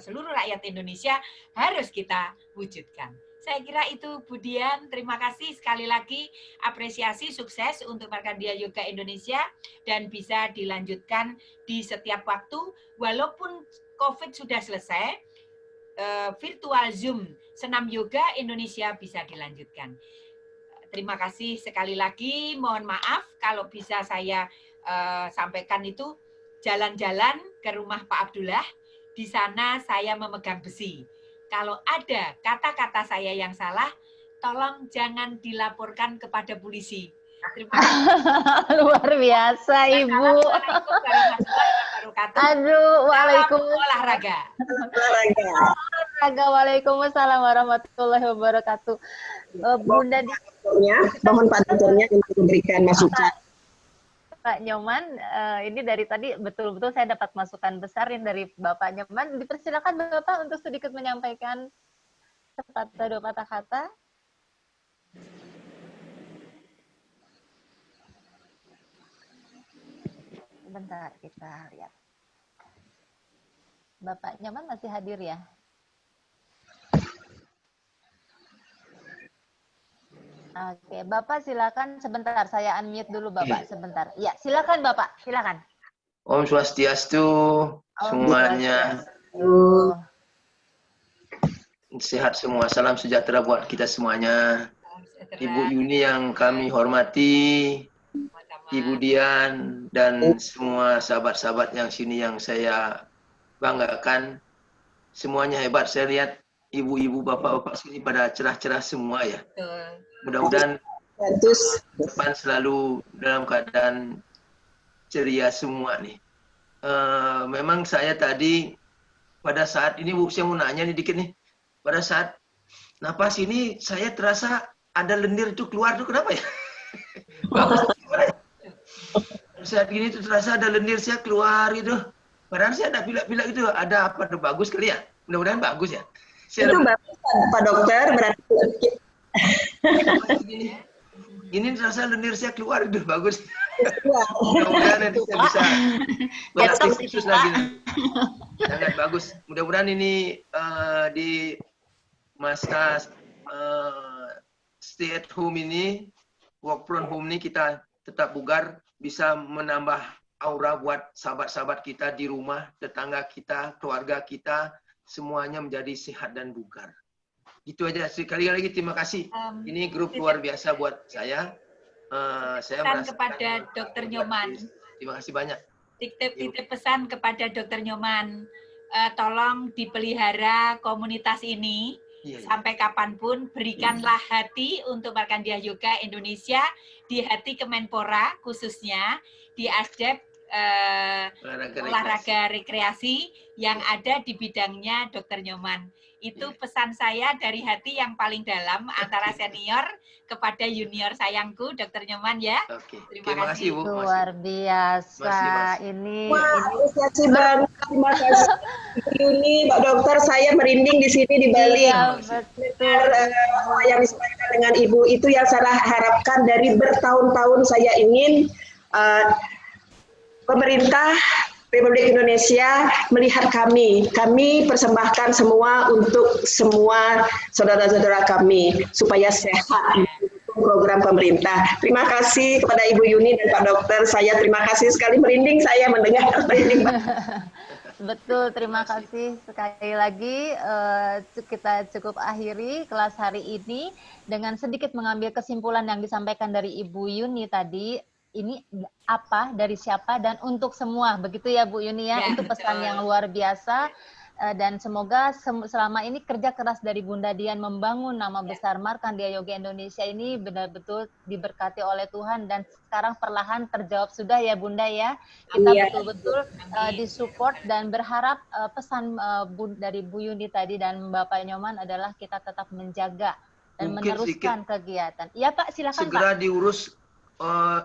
seluruh rakyat Indonesia harus kita wujudkan. Saya kira itu Bu Dian, terima kasih sekali lagi, apresiasi, sukses untuk Markandia Yoga Indonesia dan bisa dilanjutkan di setiap waktu walaupun COVID sudah selesai, virtual Zoom senam yoga Indonesia bisa dilanjutkan. Terima kasih sekali lagi, mohon maaf kalau bisa saya sampaikan itu jalan-jalan ke rumah Pak Abdullah, di sana saya memegang besi. Kalau ada kata-kata saya yang salah, tolong jangan dilaporkan kepada polisi. Terima kasih. Luar biasa, Ibu. Assalamualaikum warahmatullahi wabarakatuh. Aduh, waalaikumsalam. Olahraga. Olahraga, waalaikumsalam warahmatullahi wabarakatuh. Bunda mohon Pak Dokternya untuk memberikan masukan. Pak Nyoman, ini dari tadi betul-betul saya dapat masukan besar dari Bapak Nyoman. Dipersilakan Bapak untuk sedikit menyampaikan sepatah dua patah kata. Bentar, kita lihat. Bapak Nyoman masih hadir ya? Oke, Bapak silakan sebentar. Saya unmute dulu Bapak sebentar. Ya, silakan Bapak, silakan. Om Swastiastu semuanya. Sehat semua, salam sejahtera buat kita semuanya. Ibu Yuni yang kami hormati, Ibu Dian, dan semua sahabat-sahabat yang sini yang saya banggakan. Semuanya hebat, saya lihat ibu-ibu, bapak-bapak sini pada cerah-cerah semua ya. Mudah-mudahan depan selalu dalam keadaan ceria semua nih. Memang saya tadi pada saat ini Bu, saya mau nanya nih dikit nih. Pada saat napas ini saya terasa ada lendir itu keluar tuh, kenapa ya? Saat ini tuh terasa ada lendir saya keluar gitu. Padahal saya ada pilek-pilek gitu. Ada apa tuh, bagus kali ya? Mudah-mudahan bagus ya. Saya itu bagus Pak Dokter, berarti ini terasa lendir saya keluar itu bagus. Mudah-mudahan nanti saya bisa beraktivitas lagi. Sangat bagus. Mudah-mudahan ini di masa stay at home ini, work from home ini kita tetap bugar, bisa menambah aura buat sahabat-sahabat kita di rumah, tetangga kita, keluarga kita, semuanya menjadi sehat dan bugar. Itu aja. Sekali lagi terima kasih. Ini grup luar biasa buat saya. Saya merasa kepada Dr. Nyoman. Terima kasih banyak. Titip pesan kepada Dr. Nyoman. Tolong dipelihara komunitas ini. Sampai kapanpun, berikanlah hati untuk Markandia Yoga Indonesia, di hati Kemenpora khususnya, di Asdep olahraga rekreasi yang ada di bidangnya Dr. Nyoman. Itu pesan saya dari hati yang paling dalam antara senior kepada junior sayangku, Dr. Nyoman ya. Terima kasih Bu. Luar biasa. Ini terima kasih Yuni, Mbak Dokter, saya merinding di sini di Bali. Iya, betul. Yang disampaikan dengan Ibu itu yang saya harapkan dari bertahun-tahun saya ingin pemerintah Republik Indonesia melihat kami persembahkan semua untuk semua saudara-saudara kami supaya sehat program pemerintah. Terima kasih kepada Ibu Yuni dan Pak Dokter. Saya terima kasih sekali, merinding saya mendengar. Betul, terima kasih sekali lagi. Kita cukup akhiri kelas hari ini dengan sedikit mengambil kesimpulan yang disampaikan dari Ibu Yuni tadi. Ini apa, dari siapa, dan untuk semua, begitu ya Bu Yuni ya, itu pesan yang luar biasa, dan semoga selama ini kerja keras dari Bunda Dian membangun nama besar Markandia Yoga Indonesia ini benar-betul diberkati oleh Tuhan, dan sekarang perlahan terjawab sudah ya Bunda ya, kita betul-betul disupport dan berharap pesan dari Bu Yuni tadi dan Bapak Nyoman adalah kita tetap menjaga dan meneruskan kegiatan. Iya Pak, silakan segera Pak. Diurus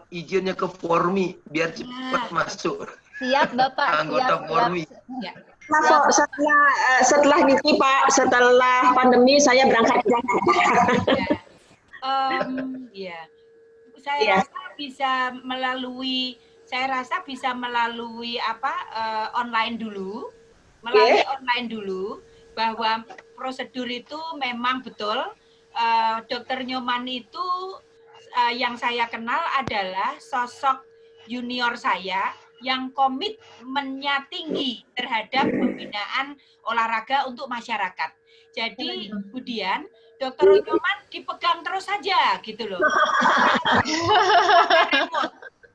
izinnya ke Formi biar cepat masuk. Siap Bapak. Anggota Formi. Setelah ini Pak, setelah pandemi saya berangkat ke Jakarta. Saya rasa bisa melalui saya rasa bisa melalui online dulu, bahwa prosedur itu memang betul. Dokter Nyoman itu yang saya kenal adalah sosok junior saya yang komitmennya tinggi terhadap pembinaan olahraga untuk masyarakat. Jadi kemudian Dokter Nyoman dipegang terus saja gitu loh.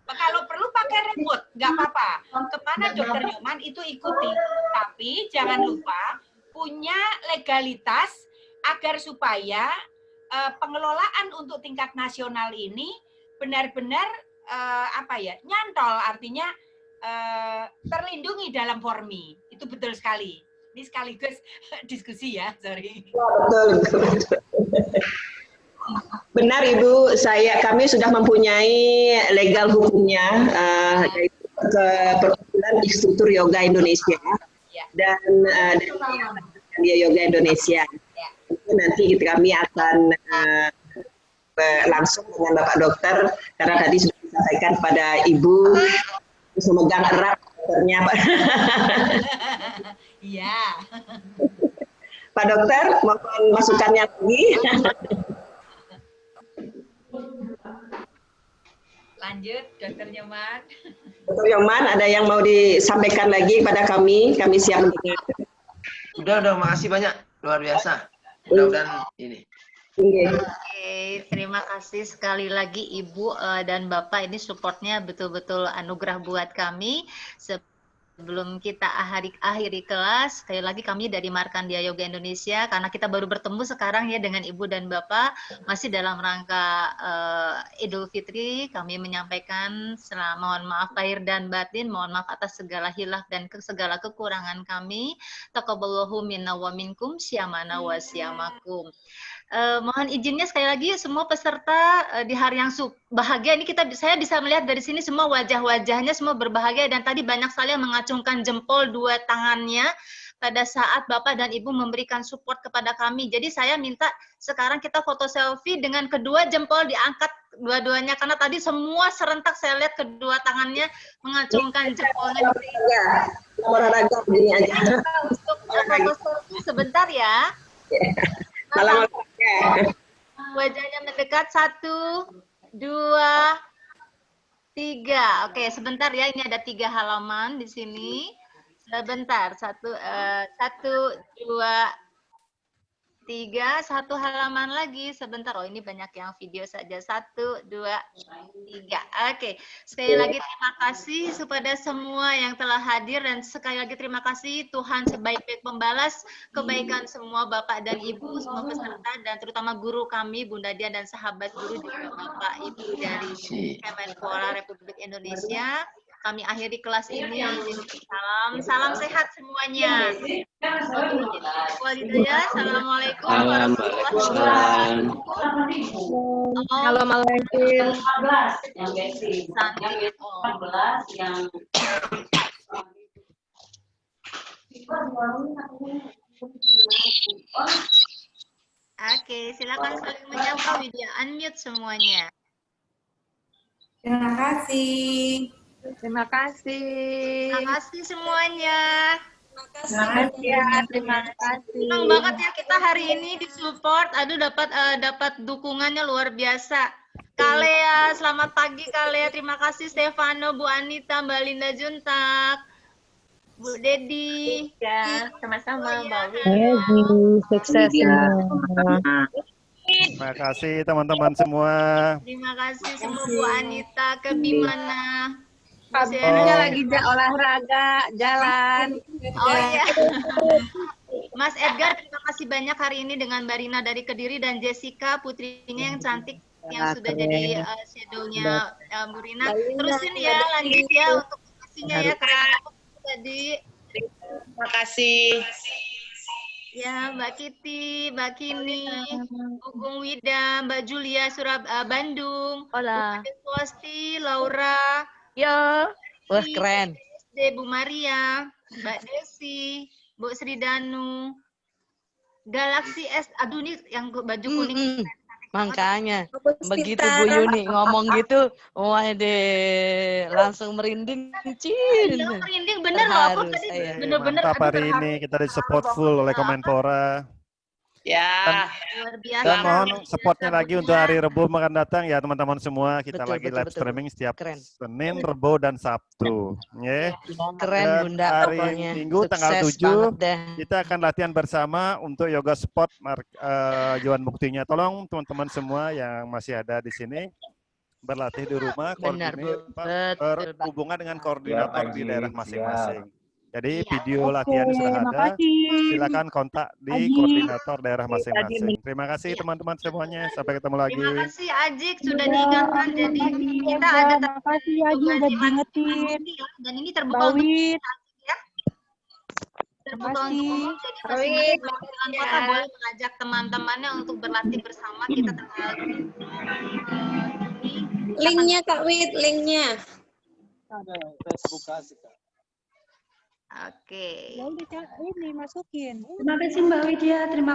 Kalau perlu pakai remote, nggak apa-apa. Kemana Dokter Nyoman itu ikuti. Tapi jangan lupa punya legalitas agar supaya pengelolaan untuk tingkat nasional ini benar-benar nyantol, artinya terlindungi dalam Formi. Itu betul sekali. Ini sekaligus diskusi ya, sorry. Betul. Benar Ibu, kami sudah mempunyai legal hukumnya dari Perkumpulan Instruktur Yoga Indonesia dan dari Yoga Indonesia. Nanti kami akan langsung dengan Bapak Dokter, karena tadi sudah disampaikan kepada Ibu memegang erat dokternya, Pak. Iya. Pak Dokter, mohon masukannya lagi. Lanjut, Dokter Nyoman. Dokter Nyoman, ada yang mau disampaikan lagi kepada kami? Kami siap mendengar. Udah, makasih banyak, luar biasa. Mudah-mudahan ini. Oke, terima kasih sekali lagi Ibu dan Bapak, ini supportnya betul-betul anugerah buat kami. Sebelum kita akhiri kelas, sekali lagi kami dari Markandia Yoga Indonesia, karena kita baru bertemu sekarang ya dengan Ibu dan Bapak, masih dalam rangka Idul Fitri, kami menyampaikan mohon maaf lahir dan batin, mohon maaf atas segala hilaf dan segala kekurangan kami. Taqabbalallahu minna wa minkum, syamana wa syamakum. Mohon izinnya sekali lagi semua peserta di hari yang bahagia ini saya bisa melihat dari sini semua wajah-wajahnya semua berbahagia, dan tadi banyak sekali yang mengacungkan jempol dua tangannya pada saat Bapak dan Ibu memberikan support kepada kami. Jadi saya minta sekarang kita foto selfie dengan kedua jempol diangkat dua-duanya, karena tadi semua serentak saya lihat kedua tangannya mengacungkan jempolnya. Olahraga begini aja. Untuk foto selfie sebentar ya. Wajahnya mendekat, 1, 2, 3. Oke, sebentar ya. Ini ada 3 halaman di sini. Sebentar. 1, 2, 3. 1 halaman lagi. Sebentar. Oh, ini banyak yang video saja. 1, 2, 3. Oke. Sekali lagi terima kasih kepada semua yang telah hadir, dan sekali lagi terima kasih Tuhan sebaik-baik membalas kebaikan semua Bapak dan Ibu, semua peserta, dan terutama guru kami, Bunda Dian dan sahabat guru juga Bapak Ibu dari Kemenpora Republik Indonesia. Kami akhiri kelas ini. Salam sehat semuanya. Assalamualaikum warahmatullahi wabarakatuh. Assalamualaikum. Oke, silakan saling menyapa, video unmute semuanya. Terima kasih. Terima kasih. Terima kasih semuanya. Terima kasih. Senang banget ya kita hari ini disupport. Aduh, dapat dukungannya luar biasa. Kalea, selamat pagi Kalea. Terima kasih Stefano, Bu Anita, Mbak Linda Juntak, Bu Dedi. Ya, sama-sama Mbak Sukses semua. Terima kasih teman-teman semua. Terima kasih semua Bu Anita, ke Bimana. Pabriknya lagi olahraga, jalan. Oh iya. Mas Edgar, terima kasih banyak hari ini dengan Mbak Rina dari Kediri dan Jessica, putrinya yang cantik yang sudah jadi shadow-nya Bu Rina. Terusin ya, lanjut ya untuk kasihnya ya, karena tadi. Terima kasih. Ya, Mbak Kiti, Mbak Kini, Ugung Wida, Mbak Julia, Bandung, Hola. Bu Swasti, Laura, Yo, wah keren. Bu Maria, Mbak Desi, Bu Sri Danu, Galaxy S, aduh ini yang baju kuning, Makanya begitu Bu Yuni ngomong gitu, waduh, langsung merinding, Cin. Iya, merinding bener loh aku Terharu tadi saya. bener-bener Mantap aduh, hari ini kita di support full oleh Kemenpora. Ya. luar biasa. Dan mohon luar biasa, supportnya lagi Bunda. untuk hari Rebo akan datang ya teman-teman semua. Kita Betul, lagi betul, live betul, streaming setiap Keren. Senin, Rebo, dan Sabtu. Ya. Keren Dan Bunda hari pokoknya. Minggu tanggal Sukses 7 banget deh. kita akan latihan bersama untuk yoga spot Johan Muktinya. Tolong teman-teman semua yang masih ada di sini berlatih di rumah, Benar, koordinir betul. berhubungan dengan koordinator di daerah masing-masing. Jadi Iya. video latihan sudah ada. makasih. Silakan kontak di Ajik. koordinator daerah masing-masing. Terima kasih teman-teman semuanya. Sampai ketemu lagi. Terima kasih Ajik sudah Iya, diingatkan. Jadi kita ada makasih Aji udah diingetin. dan ini terbuka untuk Bawit. ya. Terbuka untuk Makasih. umum. Jadi masing-masing perwakilan kota boleh mengajak teman-temannya untuk berlatih bersama. Kita tanggal Linknya Kak Wit, linknya. Ada Facebook kasih Kak. Oke. Ya udah ini masukin. Terima kasih Mbak Widya. Terima